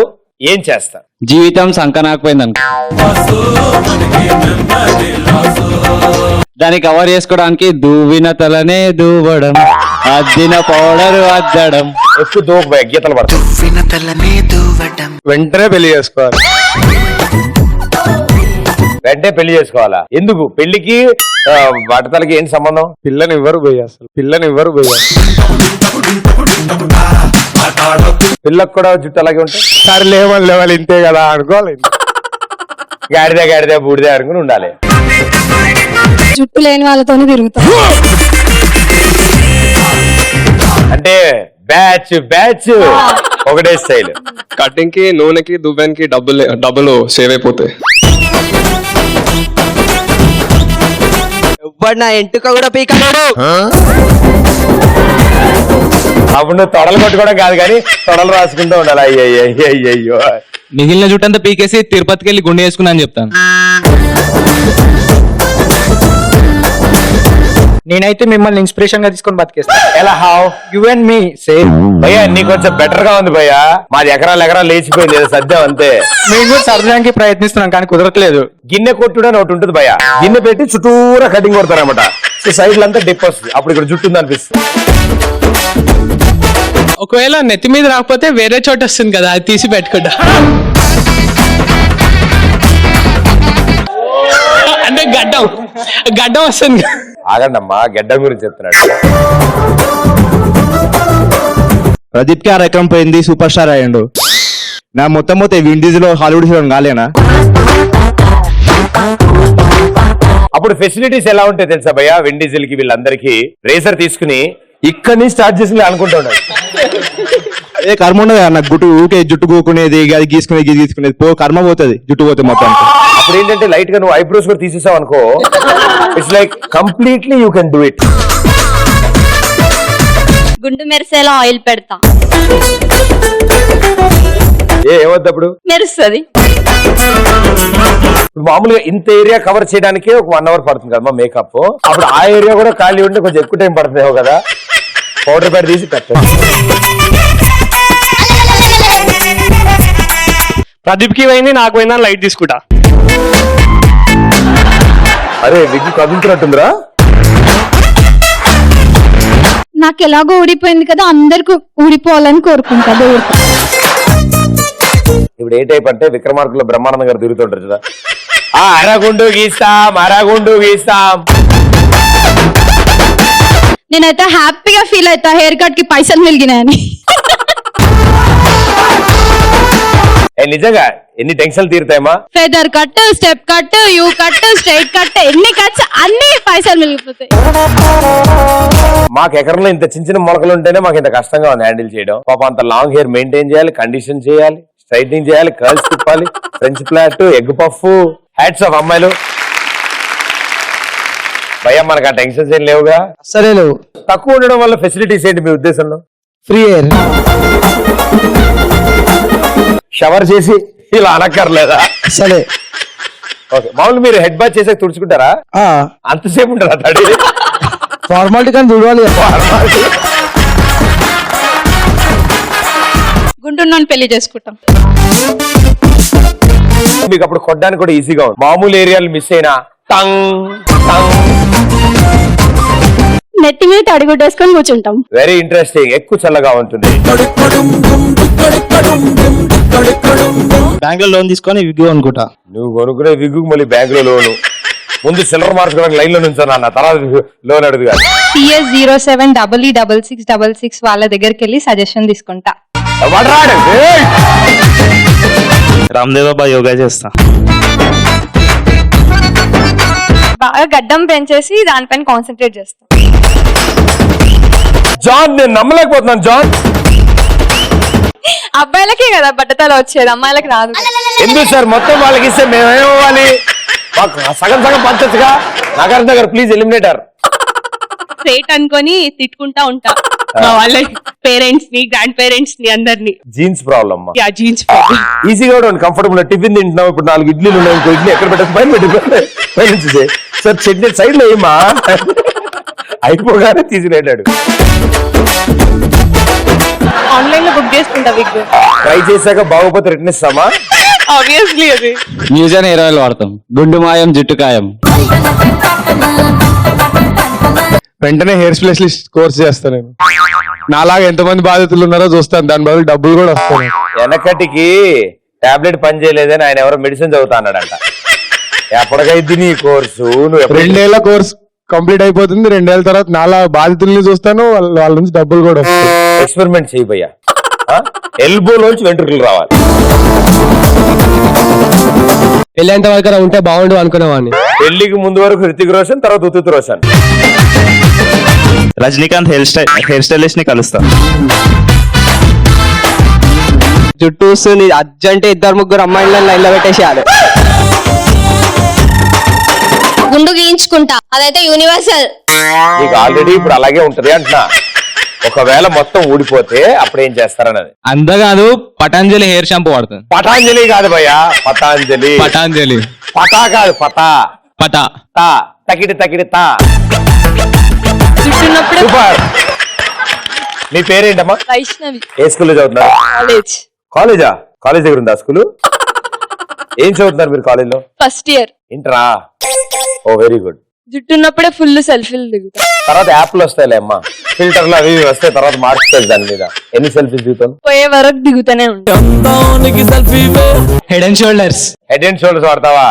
[SPEAKER 1] ఏం చేస్తారు?
[SPEAKER 4] జీవితం సంకనాకపోయిందనుకో, దాన్ని కవర్ చేసుకోవడానికి దువ్విన తలనే దువ్వడం, అద్దిన పౌడర్ అద్దడం.
[SPEAKER 1] ఎక్కువ దూకు గీతలు పడతాయి.
[SPEAKER 6] వెంటనే పెళ్లి చేసుకోవాలి.
[SPEAKER 1] వెంటనే పెళ్లి చేసుకోవాలా? ఎందుకు? పెళ్లికి బట్టతలకి ఏంటి సంబంధం?
[SPEAKER 6] పిల్లనివ్వరు పోయి, అసలు పిల్లనివ్వరు పోయి.
[SPEAKER 1] పిల్లకు కూడా జుట్టు అలాగే ఉంటాయి.
[SPEAKER 6] సరే లేవాలి ఇంతే కదా అనుకోవాలి.
[SPEAKER 1] గాడిదే బూడిదే అనుకుని ఉండాలి.
[SPEAKER 2] జుట్టు లేని వాళ్ళతోనే తిరుగుతాం.
[SPEAKER 1] అంటే బ్యాచ్ ఒకటే స్టైల్.
[SPEAKER 6] కటింగ్ కి, నూనెకి, దువ్వెనికి డబ్బులు సేవ్ అయిపోతాయి.
[SPEAKER 4] నా ఎంటుక కూడా పీకలేడు.
[SPEAKER 1] అప్పుడు నువ్వు తొడలు కొట్టుకోవడం కాదు కానీ తొడలు రాసుకుంటూ ఉండాలి. అయ్యో,
[SPEAKER 5] మిగిలిన జుట్టంతా పీకేసి తిరుపతికి వెళ్ళి గుండె వేసుకున్నా అని చెప్తాను.
[SPEAKER 4] నేనైతే మిమ్మల్ని ఇన్స్పిరేషన్ గా తీసుకొని బతికేస్తా.
[SPEAKER 1] ఎలా? How?
[SPEAKER 4] You and me same.
[SPEAKER 1] భయ్యా నీకు కొంచెం బెటర్ గా ఉంది భయ్యా. మాది ఎకరాలు లేచిపోయింది, సద్యం అంతే.
[SPEAKER 4] మేము కూడా సర్దడానికి ప్రయత్నిస్తున్నాం కానీ కుదరట్లేదు.
[SPEAKER 1] గిన్నె కొట్టుడు అని ఒకటి ఉంటుంది భయ్యా. గిన్నె పెట్టి చుట్టూరా కటింగ్ కొడతారన్నమాట. సో సైడ్ అంతా డిప్ వస్తుంది, అప్పుడు ఇక్కడ జుట్టు ఉంది అనిపిస్తుంది.
[SPEAKER 8] ఒకవేళ నెత్తి మీద రాకపోతే వేరే చోట వస్తుంది కదా, అది తీసి పెట్టుకుంటా. అంటే గడ్డం వస్తుంది.
[SPEAKER 1] ఆగండమ్మా, గెడ్డం గురించి చెప్తున్నాడు.
[SPEAKER 10] ప్రదీప్ కి 6 ఎకరం పోయింది, సూపర్ స్టార్ అయ్యండు. నా మొత్తం విండీస్ లో హాలీవుడ్ హీరోని కాలేనా?
[SPEAKER 1] అప్పుడు ఫెసిలిటీస్ ఎలా ఉంటాయి తెలుసా భయ్య? విన్ డీజిల్ కి వీళ్ళందరికీ రేసర్ తీసుకుని ఇక్కడి నుంచి స్టార్ట్ చేసి అనుకుంటా ఉన్నాడు.
[SPEAKER 10] ఏ కర్మ ఉండదు నాకు గుట్టు ఊకే జుట్టు కూకునేది, అది గీసుకునేది పో కర్మ పోతుంది, జుట్టు పోతే మొత్తం.
[SPEAKER 1] అప్పుడు ఏంటంటే లైట్ గా నువ్వు ఐబ్రోస్ కూడా తీసేసావు అనుకో, it's like completely you can do it.
[SPEAKER 9] గుండు మెరిసేలా ఆయిల్ పెడతా,
[SPEAKER 1] ఏమొద్దప్పుడు
[SPEAKER 9] మెరుస్తుంది.
[SPEAKER 1] మామూలుగా ఇంత ఏరియా కవర్ చేయడానికి ఒక 1 అవర్ పడుతుంది కదమ్మా మేకప్. అప్పుడు ఆ ఏరియా కూడా ఖాళీ ఉంటే కొంచెం ఎక్కువ టైం పడుతుందేమో కదా. పౌడర్ ప్యాడ్ తీసి పెట్టండి.
[SPEAKER 6] ప్రదీప్ కి పోయింది, నాకు పోయిందని లైట్ తీసుకుంటా.
[SPEAKER 1] అరే విగ్గు కదులుతున్నట్టుందిరా.
[SPEAKER 2] నాకు ఎలాగో ఊడిపోయింది కదా, అందరికి ఊడిపోవాలని కోరుకుంటా దేవుడితో.
[SPEAKER 1] ఇప్పుడు ఏ టైప్ అంటే విక్రమార్కులో బ్రహ్మానంద గారు తిరుగుతుంటారు కదా, అరగుండు గీస్తాం.
[SPEAKER 2] నేనైతే హ్యాపీగా ఫీల్ అవుతా హెయిర్ కట్ కి పైసలు మిలిగినాయని.
[SPEAKER 1] నిజంగా ఎన్ని టెన్షన్లు తీరుతాయమ్మా.
[SPEAKER 2] Feather cut, step cut, U cut, straight cut, ఎన్ని కట్స్ అన్ని పైసలు మిగిలిపోతాయి.
[SPEAKER 1] మాకు ఎకరంలో ఇంత చిన్న మొలకలు ఉంటేనే మాకు ఇంత కష్టంగా ఉంది హ్యాండిల్ చేయడం. పాప అంత లాంగ్ హెయిర్ మెయింటైన్ చేయాలి, కండిషన్ చేయాలి, స్ట్రైట్నింగ్ చేయాలి, కర్ల్స్ తిప్పాలి, French flat, egg puff. Hats off అమ్మాయిలు. భయ్యా మనకు ఆ టెన్షన్స్ ఏం లేవుగా?
[SPEAKER 6] సరే లేవు.
[SPEAKER 1] తక్కువ ఉండడం వల్ల ఫెసిలిటీస్ ఏంటి మీ ఉద్దేశంలో?
[SPEAKER 6] ఫ్రీ ఎయిర్,
[SPEAKER 1] షవర్ చేసి ఇలా అనక్కర్లేదా?
[SPEAKER 6] సరే.
[SPEAKER 1] ఓకే, మామూలు మీరు హెడ్ బాత్ చేసాక తుడుచుకుంటారా? అంతసేపు ఉంటారా తడి?
[SPEAKER 6] ఫార్మాలిటీ కానీ చూడాలి.
[SPEAKER 3] గుంటున్నాను పెళ్లి చేసుకుంటాం.
[SPEAKER 1] మీకు అప్పుడు కొట్టడానికి కూడా ఈజీగా ఉంది. మామూలు ఏరియాలు మిస్ అయినా
[SPEAKER 2] నెత్తి మీద తడిగుడ్డేసుకొని కూర్చుంటాం.
[SPEAKER 1] Very interesting. ఎక్కువ చల్లగా ఉంటుంది.
[SPEAKER 5] బ్యాంక్ లో లోన్ తీసుకొని విగ్గు అనుకుంటా.
[SPEAKER 1] నువ్వు కొనుక్కునే విగ్గు మళ్ళీ బ్యాంక్ లో లోను. ముందు సిల్వర్ మార్చుకోవడానికి లైన్ లో నుంచాను అన్న, తర్వాత లోన్ అడుగుగా.
[SPEAKER 7] PS 076666 వాళ్ళ దగ్గరికి వెళ్ళి సజెషన్ తీసుకుంటా.
[SPEAKER 10] రామ్దేవ్ బాబా యోగా చేస్తా.
[SPEAKER 7] బాగా గడ్డం పెంచేసి దానిపైన కాన్సన్ట్రేట్ చేస్తా.
[SPEAKER 1] జాన్ నేను నమ్మలేకపోతున్నాను. జాన్
[SPEAKER 7] అబ్బాయిలకే కదా బట్టతల వచ్చేది, అమ్మాయిలకి రాదు.
[SPEAKER 1] ఎందుకు సార్ మొత్తం వాళ్ళకి ఇస్తే మేమేమవ్వాలి? మాకు సగం పంచచ్చుగా. నగర్ దగ్గర ప్లీజ్ ఎలిమినేటర్.
[SPEAKER 8] స్ట్రేట్ అనుకొని తిట్టుకుంటా ఉంటా మా వాళ్ళ పేరెంట్స్ ని, గ్రాండ్ పేరెంట్స్ ని, అందరినీ.
[SPEAKER 1] Jeans problem.
[SPEAKER 8] జీన్స్
[SPEAKER 1] ఈజీగా కూడా కంఫర్టబుల్. టిఫిన్ తింటున్నాం, ఇప్పుడు 4 ఇడ్లీలు ఉన్నాయి, ఇంకో ఇడ్లీ ఎక్కడ పెట్టచ్చు? పైన సార్ చట్నీ సైడ్ లో ఏమా అయిపోగానే తీసిరేటాడు.
[SPEAKER 8] ఆన్లైన్ లో బుక్ చేసుకుంటా విగ్.
[SPEAKER 1] ట్రై చేశాక బాగోపోతే రిటర్న్ ఇస్తామా?
[SPEAKER 8] ఆబ్వియస్లీ అది.
[SPEAKER 4] న్యూజన్ హెయిర్ ఆయిల్ వాడతాం. గుండు మాయం, జుట్టు కాయం.
[SPEAKER 6] వెంటనే హెయిర్ స్పెషలిస్ట్ కోర్స్ చేస్తాను నేను. నాలాగా ఎంతమంది బాధితులు ఉన్నారో చూస్తాను, దాని బదులు డబ్బులు కూడా వస్తాయి.
[SPEAKER 1] వెనకటికి టాబ్లెట్ పని చేయలేదని ఆయన ఎవరో మెడిసిన్ చదువుతా అన్నాడంట. ఎప్పటికైతే నీ కోర్సు? నువ్వు
[SPEAKER 6] 2 ఏళ్ల కోర్స్ కంప్లీట్ అయిపోతుంది. 2 ఏళ్ల తర్వాత నాలా బాధితుల్ని చూస్తాను, వాళ్ళ నుంచి డబ్బులు కూడా వస్తాయి.
[SPEAKER 1] ఎక్స్పెరిమెంట్ చేయి భయ్యా. ఎల్బోలోంచి వెంట్రుకలు రావాలి.
[SPEAKER 6] పెళ్ళంత వరకు ఉంటే బాగుండు అనుకునేవాడిని.
[SPEAKER 1] పెళ్లికి ముందు వరకు హృతిక్ రోషన్, తర్వాత ఉత్తిత్ రోషన్.
[SPEAKER 10] రజనీకాంత్ హెయిర్ స్టైలిస్ట్ ని కలుస్తా.
[SPEAKER 4] జుట్టు అర్జెంట్ 2-3 అమ్మాయిలను లైన్ లో పెట్టేసేయాలి.
[SPEAKER 9] గుండు గీయించుకుంటా, అదైతే యూనివర్సల్.
[SPEAKER 1] నీకు ఆల్రెడీ ఇప్పుడు అలాగే ఉంటది అంటున్నా. ఒకవేళ మొత్తం ఊడిపోతే అప్పుడు ఏం చేస్తారన్నది.
[SPEAKER 4] అంతేకాదు, పతంజలి హెయిర్ షాంపూ వాడుతుంది.
[SPEAKER 1] పటాంజలి కాదు భయ్యా, పతాంజలి. పటా కాదు, పటా. తా తకిడి తా. సూపర్. మీ పేరేంటమ్మా?
[SPEAKER 3] వైష్ణవి.
[SPEAKER 1] ఏ స్కూల్లో చదువుతున్నారు? కాలేజా? కాలేజ్ దగ్గర ఉందా స్కూల్? ఏం చదువుతున్నారు మీరు కాలేజ్ లో?
[SPEAKER 3] First year.
[SPEAKER 1] ఇంటరా? Oh very good.
[SPEAKER 3] జుట్టు ఉన్నప్పుడే ఫుల్ సెల్ఫీలు దిగుతా.
[SPEAKER 1] తర్వాత యాప్లు వస్తాయిలే అమ్మా, ఫిల్టర్లు అవి ఇవి వస్తాయి, తర్వాత మార్చుకోవచ్చు దాని మీద. ఎన్ని సెల్ఫీస్ దిగుతాం?
[SPEAKER 3] పోయే వరకు దిగుతూనే ఉంటా.
[SPEAKER 5] Head and shoulders.
[SPEAKER 1] Head and shoulders వాడతావా?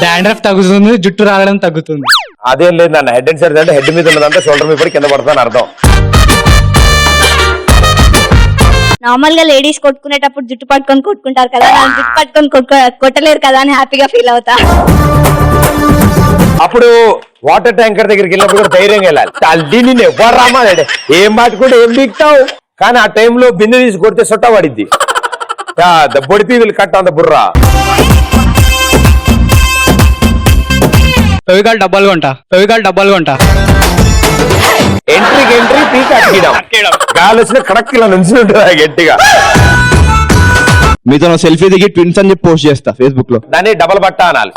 [SPEAKER 5] డాండ్రఫ్ తగ్గుతుంది, జుట్టు రాలడం తగ్గుతుంది.
[SPEAKER 1] అదేం లేదు అన్న, హెడ్ అండ్ షోల్డర్స్ అంటే హెడ్ మీద ఉన్నదంటే షోల్డర్ మీద పడి కింద పడతాను అర్థం.
[SPEAKER 9] నార్మల్ గా లేడీస్ కొట్టుకునేటప్పుడు జుట్టు పట్టుకొని కొట్టుకుంటారు కదా, నా జుట్టు పట్టుకొని కొట్టలేరు కదా అని హ్యాపీగా ఫీల్ అవుతా.
[SPEAKER 1] అప్పుడు వాటర్ ట్యాంకర్ దగ్గరికి వెళ్ళినప్పుడు కూడా ధైర్యంగా వెళ్ళాలి. తల్లి నిన్ను ఎవ్వరు రామాడే, ఏం పట్టుకుంటే ఏం బీక్తావు, కానీ ఆ టైంలో బిందె తీసి కొడితే సొట్ట పడిద్ది. బొడిపి వీళ్ళు కట్ట అంత బుర్రా.
[SPEAKER 4] ఫెవికాల్ డబ్బాలు కొంటా.
[SPEAKER 1] ఎంట్రీకి ఎంట్రీ పీక్ అట్టియడం, గాలి వచ్చిన కడక్ ఇలా నుంచి ఉంటుంది గట్టిగా.
[SPEAKER 10] మీతో సెల్ఫీ దిగి ట్విన్స్ అని చెప్పి పోస్ట్ చేస్తా ఫేస్బుక్ లో.
[SPEAKER 1] దాన్ని డబల్ బట్ట అనాలి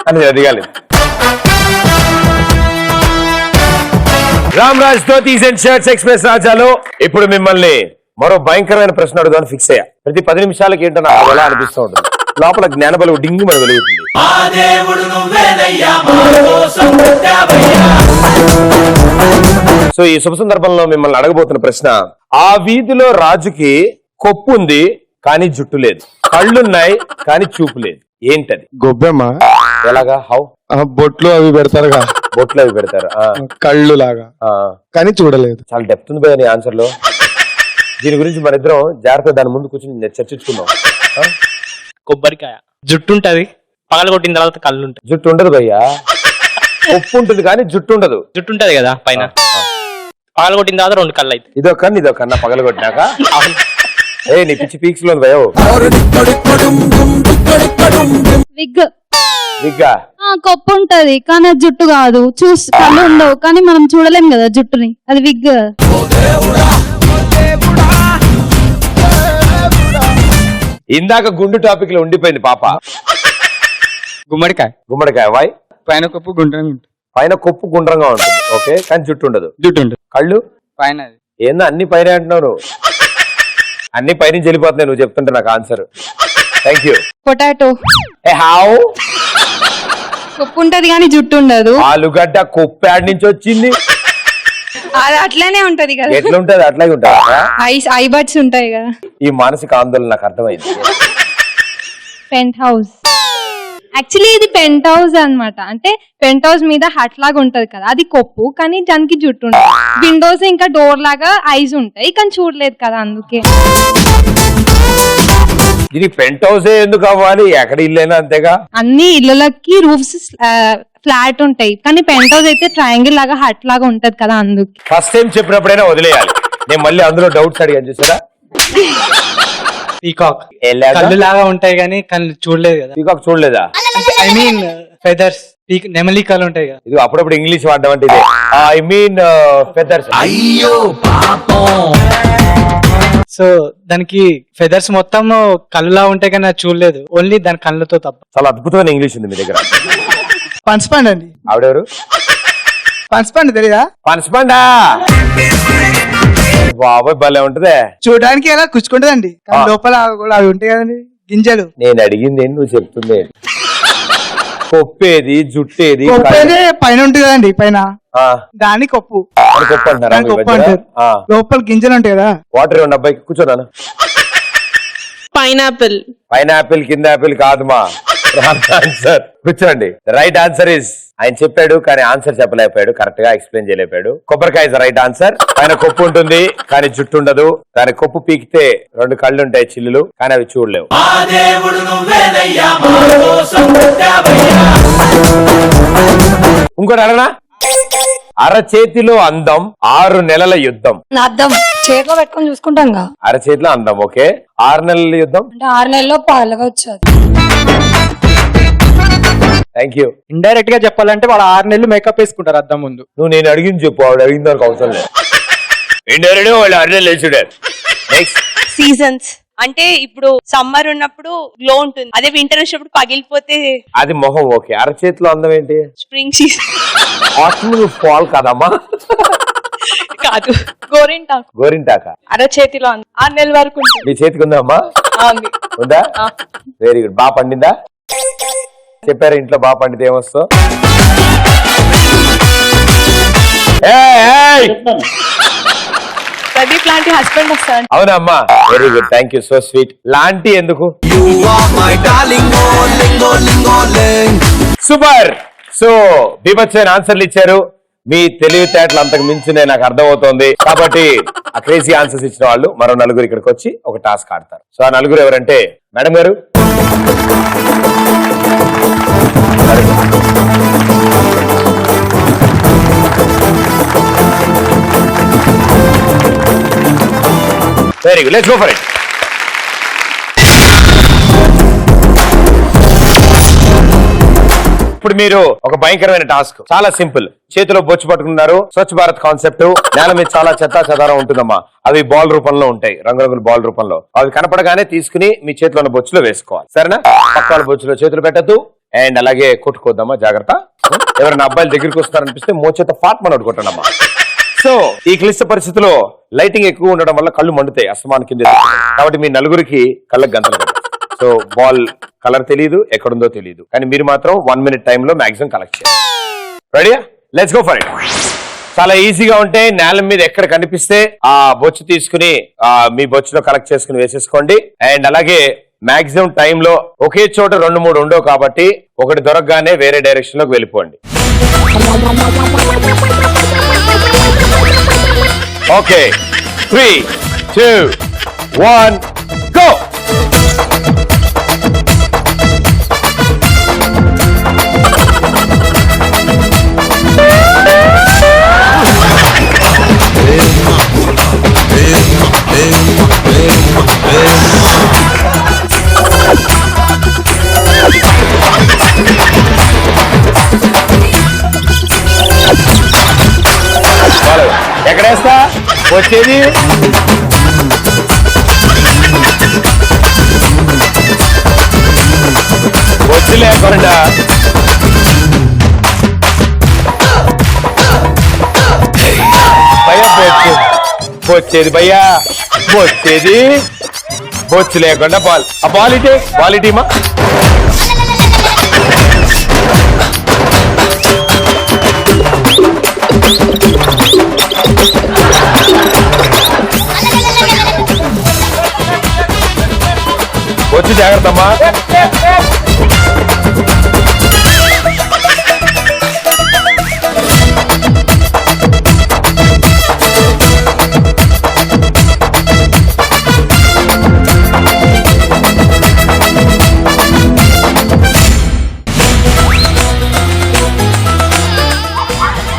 [SPEAKER 1] అని అడిగాలి. Ram Raj dhotis and shirts express రాజాలో ఇప్పుడు మిమ్మల్ని మరో భయంకరమైన ప్రశ్న అడుగుదాన్ని ఫిక్స్ అయ్యా. ప్రతి 10 నిమిషాలకి ఏంటో నాకు అలా అనిపిస్తూ ఉంటుంది, లోపల జ్ఞానబలు డింగి మన వెలుగుతుంది. సో ఈ శుభ సందర్భంలో మిమ్మల్ని అడగబోతున్న ప్రశ్న, ఆ వీధిలో రాజుకి కొప్పు ఉంది కానీ జుట్టు లేదు, కళ్ళున్నాయి కానీ చూపు లేదు, ఏంటది?
[SPEAKER 6] గొబ్బెమ్మ.
[SPEAKER 1] ఎలాగా? హౌ?
[SPEAKER 6] బొట్లు అవి పెడతారుగా,
[SPEAKER 1] బొట్లు అవి పెడతారు,
[SPEAKER 6] కళ్ళు లాగా, కానీ చూడలేదు.
[SPEAKER 1] చాలా డెప్త్ ఉంది భయ నీ ఆన్సర్ లో. దీని గురించి మన ఇద్దరం జాగ్రత్త దాని ముందు కూర్చొని చర్చించుకుందాం.
[SPEAKER 5] కొబ్బరికాయ. జుట్టు ఉంటది, పగల కొట్టిన తర్వాత కళ్ళు ఉంటాయి.
[SPEAKER 1] జుట్టు ఉండదు భయ్యా, కొప్పు ఉంటుంది కానీ జుట్టు ఉండదు.
[SPEAKER 5] జుట్టు ఉంటది కదా పైన, పగల కొట్టిన తర్వాత 2 కళ్ళు అయితే.
[SPEAKER 1] ఇదో కన్నా పగల కొట్టినాక ఏ నీ పిచ్చి పీక్స్ లో భయో.
[SPEAKER 2] విగ్.
[SPEAKER 1] విగ్గా?
[SPEAKER 2] కొప్పు ఉంటది కానీ అది జుట్టు కాదు, కళ్ళు ఉండవు కానీ మనం చూడలేం కదా జుట్టుని, అది విగ్.
[SPEAKER 1] ఇందాక గుండు టాపిక్ లో ఉండిపోయింది పాప. గుమ్మడికాయ వాయ్.
[SPEAKER 4] పైన కొప్పు గుండ్రంగా ఉంటుంది.
[SPEAKER 1] పైన కొప్పు గుండ్రంగా ఉంటుంది, ఓకే, కానీ జుట్టు ఉండదు. కళ్ళు
[SPEAKER 4] పైన.
[SPEAKER 1] ఏందో అన్ని పైన అంటున్నావు, అన్ని పైనుంచి వెళ్ళిపోతున్నాయి నువ్వు చెప్తుంటే నాకు answer. Thank you.
[SPEAKER 3] Potato.
[SPEAKER 1] How?
[SPEAKER 3] కొప్పు ఉంటది కానీ జుట్టు ఉండదు.
[SPEAKER 1] ఆలుగడ్డ కొప్పు యాడ్ నుంచి వచ్చింది,
[SPEAKER 3] అది అట్లానే ఉంటది కదా.
[SPEAKER 1] ఎట్లా ఉంటది? అట్లాగే ఉంటుందా?
[SPEAKER 3] ఐ బడ్స్ ఉంటాయి కదా.
[SPEAKER 1] ఈ మానసిక ఆందోళన నాకు అర్థమైంది.
[SPEAKER 7] Pent house. యాక్చువల్లీ ఇది పెంట్ హౌస్ అన్నమాట. అంటే పెంట్ హౌస్ మీద హట్ లాగా ఉంటది కదా, అది కొప్పు కానీ దానికి జుట్టు ఉంటుంది. విండోస్ ఇంకా డోర్ లాగా ఐస్ ఉంటాయి కానీ చూడలేదు కదా, అందుకే.
[SPEAKER 1] ఇది పెంట్ హౌసే ఎందుకు అవ్వాలి, ఎక్కడ ఇల్లైనా అంతేగా.
[SPEAKER 7] అన్ని ఇళ్ళకి రూఫ్స్ ఫ్లాట్ ఉంటాయి కానీ పెంట్ హౌస్ అయితే ట్రయాంగిల్ లాగా హట్ లాగా ఉంటది కదా, అందుకే.
[SPEAKER 1] ఫస్ట్ టైం చెప్పినప్పుడైనా వదిలేయాలి, నేను మళ్ళీ అందులో డౌట్స్ అడిగాను చూసారా.
[SPEAKER 5] పీకాక్. కళ్ళు లాగా ఉంటాయి కానీ కళ్ళు చూడలేదు కదా.
[SPEAKER 1] పీకాక్ చూడలేదా?
[SPEAKER 5] I mean feathers. నెమలి కళ్ళు ఉంటాయి కదా.
[SPEAKER 1] ఇది అప్పుడప్పుడు ఇంగ్లీష్ వాడడం అంటే ఇదే. I mean feathers. అయ్యో
[SPEAKER 5] సో దానికి ఫెదర్స్ మొత్తం కళ్ళులా ఉంటాయి కానీ అది చూడలేదు, ఓన్లీ దాని కళ్ళతో తప్ప.
[SPEAKER 1] చాలా అద్భుతమైన ఇంగ్లీష్ ఉంది మీ దగ్గర.
[SPEAKER 4] పన్స్పాండ్ అండి.
[SPEAKER 1] ఆవిడెవరు?
[SPEAKER 4] పన్స్పాండ్ తెలీదా?
[SPEAKER 1] పనసపండా? బాబాయ్ భలే ఉంటదే,
[SPEAKER 4] చూడడానికి ఎలా కుచ్చుకుంటదండి కానీ లోపల కూడా అవి ఉంటాయి కదండి గింజలు.
[SPEAKER 1] నేను అడిగింది ఏంటి, నువ్వు చెప్తుంది ఏంటి? కొప్పేది జుట్టేది
[SPEAKER 4] పైన ఉంటుంది కదండి, పైన దాని కొప్పు.
[SPEAKER 1] కొప్పు అంటారా?
[SPEAKER 4] కొప్పు అంటారు, లోపల గింజలు ఉంటాయి కదా.
[SPEAKER 1] వాటర్ ఇవ్వండి అబ్బాయికి, కూర్చోనాను.
[SPEAKER 3] పైనాపిల్.
[SPEAKER 1] పైనాపిల్ కింద ఆపిల్ కాదు మా ఆన్సర్. కూర్చోండి. రైట్ ఆన్సర్ ఇస్, ఆయన చెప్పాడు కానీ ఆన్సర్ చెప్పలేకపోయాడు, కరెక్ట్ గా ఎక్స్ప్లెయిన్ చేయలేకపోయాడు. కొబ్బరికాయ ఇస్ రైట్ ఆన్సర్. పైన కొప్పు ఉంటుంది కానీ జుట్టు ఉండదు, దాని కొప్పు పీకితే 2 కళ్ళు ఉంటాయి చిల్లులు, కానీ అవి చూడలేవు. ఇంకోటి అడగనా? అరచేతిలో అందం 6 నెలల యుద్ధం.
[SPEAKER 2] అర్థం చేతిలో పెట్టుకొని చూసుకుంటాం.
[SPEAKER 1] అరచేతిలో అందం, ఓకే. 6 నెలల యుద్ధం
[SPEAKER 2] అంటే 6 నెలల్లో పాల్గొచ్చు.
[SPEAKER 1] Thank you.
[SPEAKER 4] ఇండైరెక్ట్ గా చెప్పాలంటే వాళ్ళు 6 నెలలు మేకప్ వేసుకుంటారు అద్దం ముందు.
[SPEAKER 1] నువ్వు నేను అడిగింది చెప్పు, ఆవిడ అడిగిన దానికి అవసరం లేదు. ఇండైరెక్ట్ వాళ్ళు 6 నెలలు వేసుడే. Next
[SPEAKER 3] seasons. అంటే ఇప్పుడు సమ్మర్ ఉన్నప్పుడు గ్లో ఉంటుంది, అదే వింటర్ వచ్చినప్పుడు పగిలిపోతే
[SPEAKER 1] అది మొహం, ఓకే. అరచేతిలో అందం ఏంటి?
[SPEAKER 3] Spring season.
[SPEAKER 1] ఆటమ్ ఫాల్ కాదమ్మా,
[SPEAKER 3] కాదు, గోరింటాకు.
[SPEAKER 1] గోరింటాక
[SPEAKER 3] అరచేతిలో 6 నెలల వరకు ఉంటుంది.
[SPEAKER 1] నీ చేతికి ఉందా అమ్మా? ఉందా? Very good. బాగా పండిందా? చెప్పారు ఇంట్లో బాగా పండితే ఏమొస్తా?
[SPEAKER 3] ప్రదీప్ లాంటి హస్బెండ్ వస్తాడు.
[SPEAKER 1] అవునమ్మా, very good, thank you, so sweet. లాంటి ఎందుకు? సూపర్. సో బీభత్సమైన ఆన్సర్లు ఇచ్చారు. మీ తెలివితేటలు అంతకు మించినే నాకు అర్థమవుతోంది. కాబట్టి ఆ క్రేజీ ఆన్సర్స్ ఇచ్చిన వాళ్ళు మరో నలుగురు ఇక్కడికి వచ్చి ఒక టాస్క్ ఆడతారు. సో ఆ నలుగురు ఎవరంటే, మేడం గారు, very good, let's go for it. ఇప్పుడు మీరు ఒక భయంకరమైన టాస్క్, చాలా సింపుల్. చేతిలో బొచ్చు పట్టుకున్నారు. స్వచ్ఛ భారత్ కాన్సెప్ట్. నేల మీద చాలా చెత్త చెదారం ఉంటుందమ్మా. అవి బాల్ రూపంలో ఉంటాయి, రంగురంగుల బాల్ రూపంలో. అవి కనపడగానే తీసుకుని మీ చేతిలో ఉన్న బొచ్చులో వేసుకోవాలి, సరేనా? పక్కన బొచ్చులో చేతులు పెట్టద్దు. అండ్ అలాగే కొట్టుకోద్దమ్మా, జాగ్రత్త. ఎవరైనా అబ్బాయిలు దగ్గరికి వస్తారనిపిస్తే మోచేత ఫాట్ మన కొట్టండమ్మా. సో ఈ క్లిష్ట పరిస్థితిలో లైటింగ్ ఎక్కువ ఉండడం వల్ల కళ్ళు మండుతాయి, అస్తమానం కింద. కాబట్టి మీ నలుగురికి కళ్ళకి గంతలు కట్టాలి. సో బాల్ కలర్ తెలియదు, ఎక్కడుందో తెలియదు, కానీ మీరు మాత్రం 1 minute టైంలో మాక్సిమం కలెక్ట్ చేయాలి. రెడీయా? Let's go for it. చాలా ఈజీగా ఉంటే నేల మీద ఎక్కడ కనిపిస్తే ఆ బొచ్చు తీసుకుని మీ బొచ్చులో కలెక్ట్ చేసుకుని వేసేసుకోండి. అండ్ అలాగే మాక్సిమం టైంలో ఒకే చోట 2-3 ఉండవు కాబట్టి ఒకటి దొరకగానే వేరే డైరెక్షన్ లోకి వెళ్ళిపోండి. Okay, 3, 2, 1, go. ఎక్కడేస్తా వచ్చేది? వచ్చి లేకుండా భయ్యా వచ్చేది, భయ్యా వచ్చేది. బొచ్చు లేకుండా బాల్. ఆ బాల్ ఇటే, బాల్ ఇటీమా. వచ్చి జాగ్రత్తమ్మా.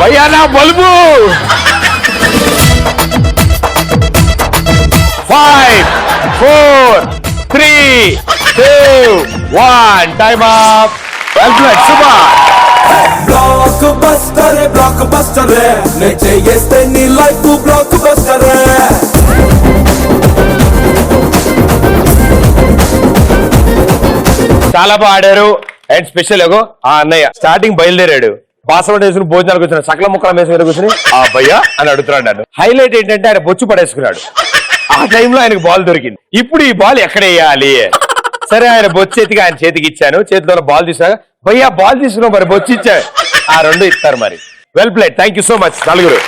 [SPEAKER 1] భయ్యా నా bulb. 5, 4, 3, 2, 1. Time up. Well played, super.
[SPEAKER 11] Block buster, block buster, నే చేస్తే నీ లైఫ్ బ్లాక్ బస్టర్.
[SPEAKER 1] చాలా బాగా ఆడారు. అండ్ స్పెషల్ ఏగో ఆ అన్నయ్య స్టార్టింగ్ బయలుదేరాడు, పాస్వర్డ్ వేసుకుని భోజనాలకు వచ్చిన సకల ముక్కల వేసుకుని కూర్చుని ఆ భయ్యా అని అడుగుతున్నాడు నన్ను. హైలైట్ ఏంటంటే ఆయన బొచ్చు పడేసుకున్నాడు. ఆ టైంలో ఆయనకు బాల్ దొరికింది. ఇప్పుడు ఈ బాల్ ఎక్కడ వేయాలి? సరే ఆయన బొచ్చు ఎత్తికి ఆయన చేతికి ఇచ్చాను. చేతిలో బాల్ తీసుకున్నాక భయ్యా బాల్ తీసుకున్నావు, మరి బొచ్చు ఇచ్చాడు. ఆ 2 ఇస్తారు మరి. Well played, thank you so much నలుగురు.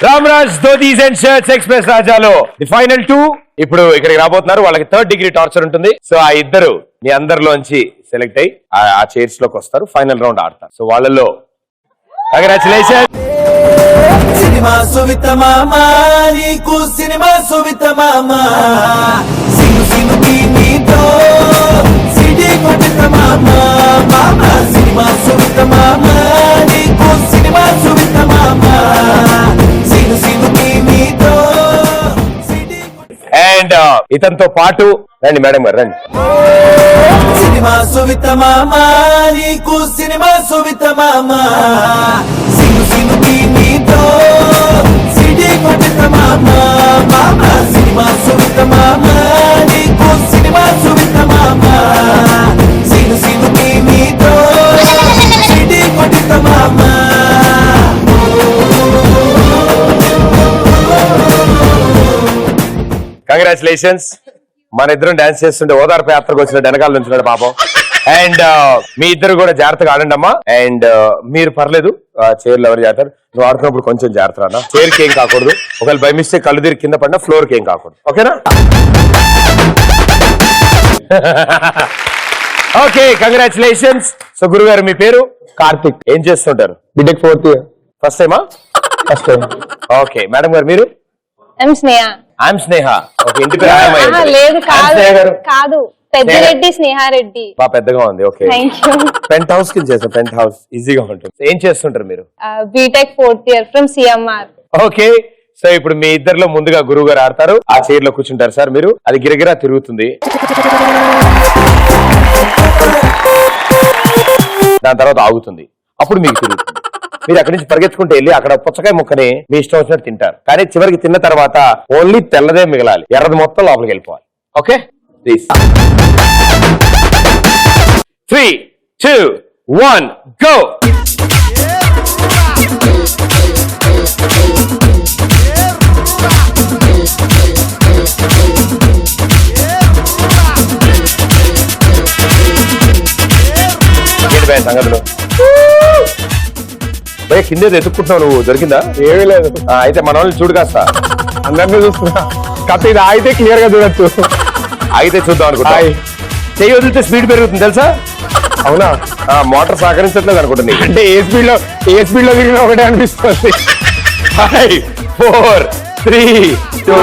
[SPEAKER 1] Ramraj dhotis and shirts express రాజాలో ది ఫైనల్ 2 ఇప్పుడు ఇక్కడికి రాబోతున్నారు. వాళ్ళకి 3rd degree టార్చర్ ఉంటుంది. సో ఆ ఇద్దరు మీ అందరిలోంచి సెలెక్ట్ అయ్యి ఆ చైర్స్ లోకి వస్తారు, ఫైనల్ రౌండ్ ఆడతారు. సో వాళ్ళలో కంగ్రాచులేషన్.
[SPEAKER 11] సినిమా సువిత మామా, నీకు సినిమా సువిత మామా, సిను సినుకి నీతో సిటీ కొట్టిత మామా, మామా సినిమా సువిత మామా, నీకు సినిమా సువిత మామా, సిను సినుకి నీతో.
[SPEAKER 1] అండ్ ఇతనితో పాటు రండి మేడం గారు, రండి.
[SPEAKER 11] సినిమా సువిత మామా, నీకు సినిమా సువిత మామా, సిను సినుకి నీతో సిటీ కొట్టిత మామా, మామా సినిమా సువిత మామా, నీకు సినిమా సువిత మామా, సిను సినుకి నీతో సిటీ కొట్టిత మామా.
[SPEAKER 1] కంగ్రాచులేషన్స్. మన ఇద్దరం డాన్స్ చేస్తుంటే ఓదార్పు యాత్రకు వచ్చిన వెనకాల నుంచున్నాడు పాపం. అండ్ మీ ఇద్దరు కూడా జాగ్రత్తగా ఆడండి అమ్మా. అండ్ మీరు పర్లేదు చైర్లు ఎవరు జాగ్రత్త, నువ్వు ఆడుకున్నప్పుడు కొంచెం జాగ్రత్త అన్న. చైర్కి ఏం కాకూడదు, ఒకవేళ బై మిస్టేక్ కళ్ళు తిరిగి కింద పడినా ఫ్లోర్కి ఏం కాకూడదు. ఓకేనా? Okay, congratulations. సో గురుగారు మీ పేరు?
[SPEAKER 6] కార్తిక్.
[SPEAKER 1] ఏం చేస్తుంటారు?
[SPEAKER 6] B Tech 4th year.
[SPEAKER 1] ఫస్ట్ టైమా?
[SPEAKER 6] First time.
[SPEAKER 1] ఓకే మేడం గారు మీరు?
[SPEAKER 7] స్నేహ.
[SPEAKER 1] I'm Sneha. ఓకే, ఇంటి పేరు ఆయమ్మ ఏంటి?
[SPEAKER 7] లేదు
[SPEAKER 1] I'm స్నేహ గారు.
[SPEAKER 7] కాదు పెద్దిరెడ్డి స్నేహారెడ్డి.
[SPEAKER 1] బాగా పెద్దగా ఉంది. ఓకే, పెంట్ హౌస్ కి చేస్తాం. పెంట్ హౌస్ ఈజీగా ఉంటుంది. ఏం చేస్తుంటారు మీరు?
[SPEAKER 7] B Tech 4th year from CMR.
[SPEAKER 1] Okay, so ఇప్పుడు మీ ఇద్దరిలో ముందుగా గురువు గారు ఆడతారు. ఆ చైర్ లో కూర్చుంటారు సార్ మీరు. అది గిరగిరా తిరుగుతుంది. దాని తర్వాత ఆగుతుంది. అప్పుడు మీకు తిరుగుతుంది. మీరు అక్కడి నుంచి పరిగెత్తుకుంటూ వెళ్ళి అక్కడ పుచ్చకాయ ముక్కని మీ ఇష్టం వచ్చినట్టు తింటారు. కానీ చివరికి తిన్న తర్వాత ఓన్లీ తెల్లదే మిగలాలి, ఎర్రది మొత్తం లోపలికి వెళ్ళిపోవాలి. Okay, please. 3, 2, 1 go. సంగతులు భయ కింద ఎత్తుక్కుంటున్నావు నువ్వు, దొరికిందా?
[SPEAKER 6] ఏమీ లేదు.
[SPEAKER 1] అయితే మన వాళ్ళని చూడు కాస్త.
[SPEAKER 6] అందరినీ చూస్తున్నా. కథ ఇది ఆగితే క్లియర్ గా చూడొచ్చు.
[SPEAKER 1] అయితే చూద్దాం అనుకుంటా. చెయ్యి వదిలితే స్పీడ్ పెరుగుతుంది తెలుసా?
[SPEAKER 6] అవునా?
[SPEAKER 1] మోటార్ సహకరించట్లేదు అనుకుంటుంది.
[SPEAKER 6] అంటే ఏ స్పీడ్ లో తిరిగినా ఒకటే అనిపిస్తుంది.
[SPEAKER 1] 5, 4, 3, 2.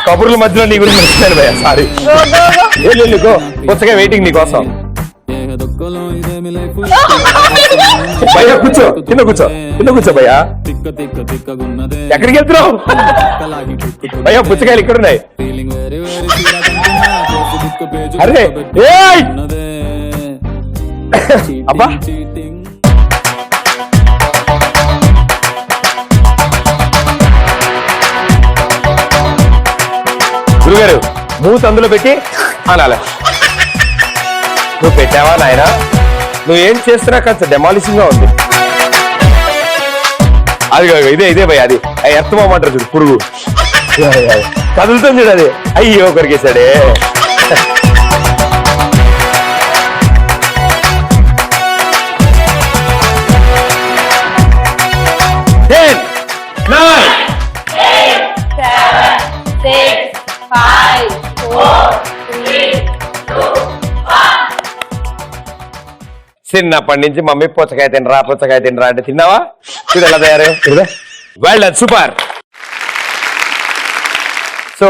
[SPEAKER 1] కబుర్ల మధ్యలో నీ గురించి మర్చిపోయాను భయ, సారీ. పుచ్చకాయ వెయిటింగ్ నీ కోసం. భయ్యా కూర్చో, కింద కూర్చో, కింద కూర్చో భయ్యా. ఎక్కడికి వెళ్తున్నావు? భయ్యా పుచ్చకాయలు ఇక్కడ ఉన్నాయి. అరే ఏయ్! అబ్బా గురుగారు మూత అందులో పెట్టి అనాలి. నువ్వు పెట్టావా నాయనా? నువ్వు ఏం చేస్తున్నా కాస్త డెమాలిషింగ్ గా ఉంది. అది ఇదే భయ, అది ఎత్తమంటారు చూడు, పురుగు కదులుతుంది చూడు అది. అయ్యో కొరికేశాడే. 10, 9,
[SPEAKER 7] 8, 7, 6, 5, 4, 3, 2, 1.
[SPEAKER 1] చిన్నప్పటి నుంచి మమ్మీ పుచ్చకాయ తినరా అంటే తిన్నావా? చూడు ఎలా తయారు. Well done, super. సో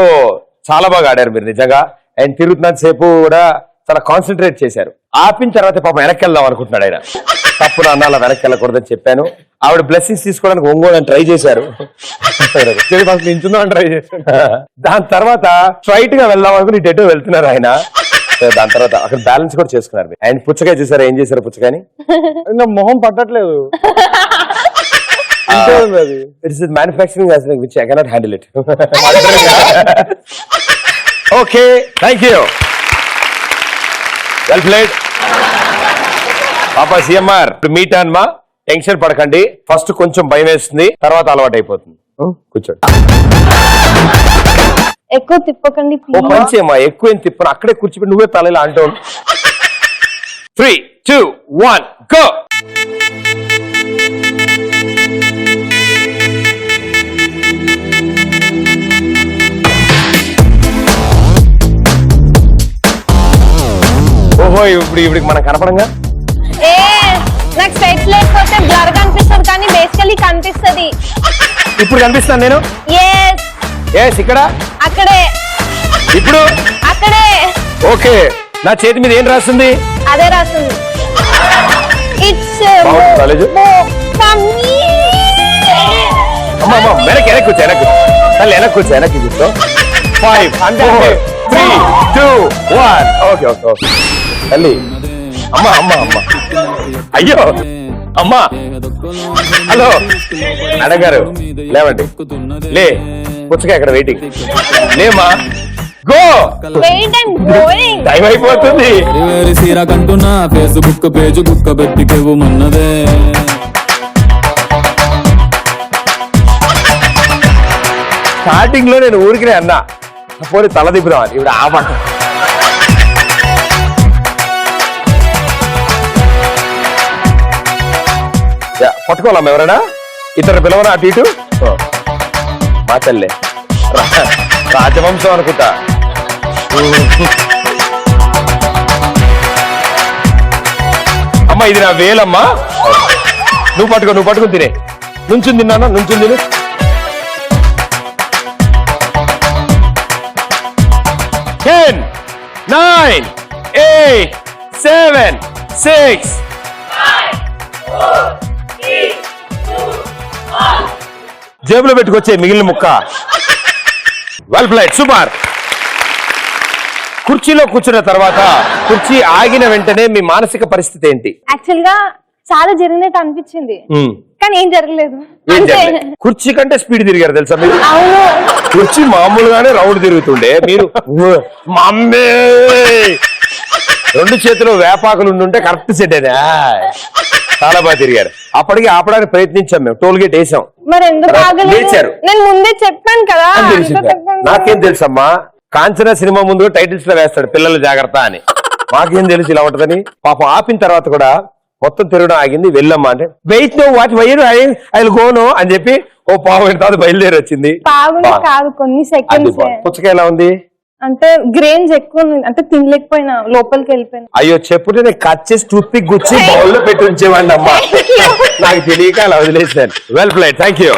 [SPEAKER 1] చాలా బాగా ఆడారు మీరు నిజంగా. అండ్ తిరుగుతున్నంత సేపు కూడా చాలా కాన్సన్ట్రేట్ చేశారు. ఆపిన తర్వాత పాపం వెనక్కి వెళ్దాం అనుకుంటున్నాడు ఆయన. తప్పున అన్న అలా వెనక్కి వెళ్ళకూడదని చెప్పాను. ఆవిడ బ్లెస్సింగ్స్ తీసుకోవడానికి ఒంగోలని ట్రై చేశారు.
[SPEAKER 6] నించుందామని ట్రై చేశాను.
[SPEAKER 1] దాని తర్వాత స్ట్రైట్ గా వెళ్దాం అనుకుని ఇటు వెళ్తున్నారు ఆయన. దాని తర్వాత అక్కడ బ్యాలెన్స్ కూడా చేసుకున్నారు. అండ్ పుచ్చకాయ చూసారా, ఏం చేశారు పుచ్చకాయని?
[SPEAKER 6] మొహం పట్టట్లేదు.
[SPEAKER 1] It is manufacturing as which I cannot handle it. Okay, thank you. Well played. పాపా సిఎంఆర్ మీ టర్న్ మా. టెన్షన్ పడకండి. ఫస్ట్ కొంచెం భయం వేస్తుంది, తర్వాత అలవాటు అయిపోతుంది. కూర్చోండి.
[SPEAKER 7] ఎక్కువ తిప్పకండి.
[SPEAKER 1] ఓ పని చేయమ్మా, ఎక్కువ ఏం తిప్పను, అక్కడే కూర్చోబెట్టి నువ్వే తలలా అంటావు. 3, 2, 1 go. ఓహో, ఇప్పుడు మనం కనపడంగా.
[SPEAKER 7] నాకు స్పెట్స్ లేకపోతే బ్లర్ కనిపిస్తుంది, కానీ బేసికలీ కనిపిస్తుంది.
[SPEAKER 1] ఇప్పుడు కనిపిస్తాను నేను. ఎస్ ఇక్కడ,
[SPEAKER 7] అక్కడే,
[SPEAKER 1] ఇప్పుడు
[SPEAKER 7] అక్కడే.
[SPEAKER 1] ఓకే, నా చేతి మీద ఏం రాస్తుంది?
[SPEAKER 7] అదే రాస్తుంది. It's
[SPEAKER 1] college. అమ్మా వెనక్కి కూర్చో, వెనక్కి కూర్చో, వెనక్కి కూర్చో. 5, 4, 3, 2, 1. ఓకే ఓకే ఓకే తల్లి. అమ్మా అయ్యో అమ్మా. హలో మేడం గారు, లేవండి. లే, పుచ్చకాయ అక్కడ వెయిటింగ్. లేమా, గో. టైం అయిపోతుంది.
[SPEAKER 11] కంటున్నా ఫేస్బుక్ పేజ్ బుక్క పెట్టికెవు మన్నదే.
[SPEAKER 1] స్టార్టింగ్ లో నేను ఊరికినే అన్నా పోనీ తల దిప్పుదామని. ఇప్పుడు ఆ మాట పట్టుకోవాలమ్మా ఎవరైనా ఇతర పిలవనా అటు ఇటు ఓ, మా తల్లే రాజవంశం అనుకుంటా. అమ్మా ఇది నా వేలమ్మా. నువ్వు పట్టుకుని తినే. నుంచుని తిన్నానా? నుంచుని తిను. Ten, 9, 8, 7, 6. జేబులో పెట్టుకొచ్చే మిగిలిన ముక్క. Well played, super. కుర్చీలో కూర్చున్న తర్వాత కుర్చీ ఆగిన వెంటనే మీ మానసిక పరిస్థితి ఏంటి?
[SPEAKER 7] యాక్చువల్ గా చాలా జరిగినట్టు అనిపించింది కానీ ఏం జరగలేదు.
[SPEAKER 1] ఏం జరగలేదు. కుర్చీ కంటే స్పీడ్ తిరిగారు తెలుసా మీరు?
[SPEAKER 7] అవును,
[SPEAKER 1] కుర్చీ మామూలుగానే రౌండ్ తిరుగుతుండే, మీరు మమ్మీ రెండు చేతిలో వేపాకులు ఉండుంటే కరెక్ట్ సెట్ అయినా. చాలా బాగా తిరిగారు. అప్పటికి ఆపడానికి ప్రయత్నించాం మేము, టోల్ గేట్ వేసాం.
[SPEAKER 7] మరి ఎందుకు ఆగలేదు?
[SPEAKER 1] లేచారు.
[SPEAKER 7] నేను ముందే చెప్పాను కదా.
[SPEAKER 1] అని తెలిసిందా? నాకేం తెలుసమ్మా, కాంచనా సినిమా ముందు టైటిల్స్ లో వేస్తాడు పిల్లలు జాగ్రత్త అని. మాకేం తెలుసు ఇలా ఉంటదని. పాపం ఆపిన తర్వాత కూడా మొత్తం తిరగడం ఆగింది. వెళ్ళమ్మా అంటే wait no what where I gonna అని చెప్పి ఓ పావు తర్వాత బయలుదేరి వచ్చింది.
[SPEAKER 7] కాదు కొన్ని సెకండ్స్.
[SPEAKER 1] పుచ్చకాయ ఎలా ఉంది
[SPEAKER 7] అంటే గ్రెయిన్స్ ఎక్కువ అంటే తినలేకపోయినా లోపలికి వెళ్ళిపోయినా.
[SPEAKER 1] అయ్యో చెప్పుంటే నేను కట్ చేసి టూత్ పిక్ గుచ్చి బౌల్లో పెట్టి ఉంచేవాడిని అమ్మా. నాకు తెలియక అలా వదిలేసాను. Well played, thank you.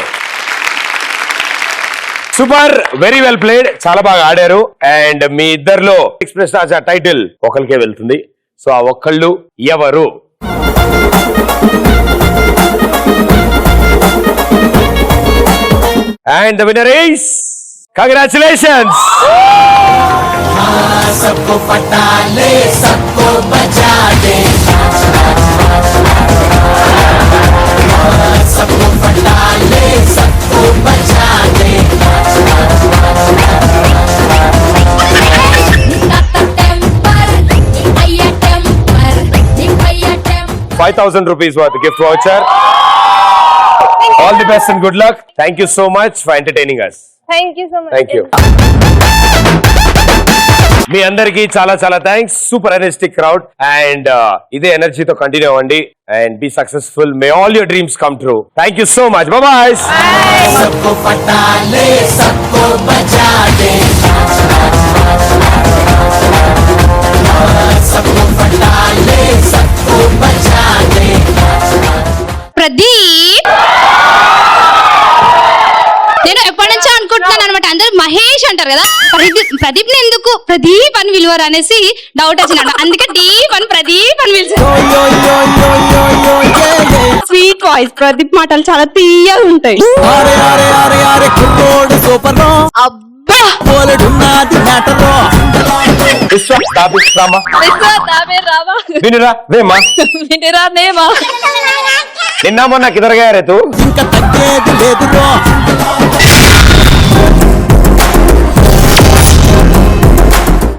[SPEAKER 1] Super, very well played. చాలా బాగా ఆడారు. అండ్ మీ ఇద్దరిలో ఎక్స్ప్రెస్ రాజా టైటిల్ ఒకరికే వెళ్తుంది. సో ఆ ఒక్కళ్ళు ఎవరు? And the winner is, congratulations.
[SPEAKER 11] सबको पटा ले, सबको बचा दे, सबको पटा ले, सबको बचा दे.
[SPEAKER 1] 5,000 rupees worth gift voucher. All the best and good luck. Thank you so much for entertaining us.
[SPEAKER 7] Thank you so much.
[SPEAKER 1] Thank you. మీ అందరికి చాలా చాలా thanks. Super energetic crowd and ఇదే ఎనర్జీతో కంటిన్యూ అవ్వండి and be successful. May all your dreams come true. Thank you so much. By by.
[SPEAKER 11] सबको पटा ले, सबको बचा दे, सबको पटा ले, सबको बचा दे.
[SPEAKER 9] ప్రదీప్, నేను ఎప్పటి నుంచో అనుకుంటున్నాను అనమాట. అందరూ మహేష్ అంటారు కదా, ప్రదీప్ ని ఎందుకు ప్రదీప్ అని పిలువరు అనేసి డౌట్ వచ్చింది. అందుకే డీప్ అని ప్రదీప్ అని పిలిచారు.
[SPEAKER 8] స్వీట్ వాయిస్, ప్రదీప్ మాటలు చాలా తీయగా ఉంటాయి.
[SPEAKER 9] అబ్బా,
[SPEAKER 1] వినురా వేమా
[SPEAKER 3] వినరా నేమా
[SPEAKER 1] నిన్న మొన్న కిదరగా రేతు
[SPEAKER 11] ఇంకా తగ్గేది లేదు.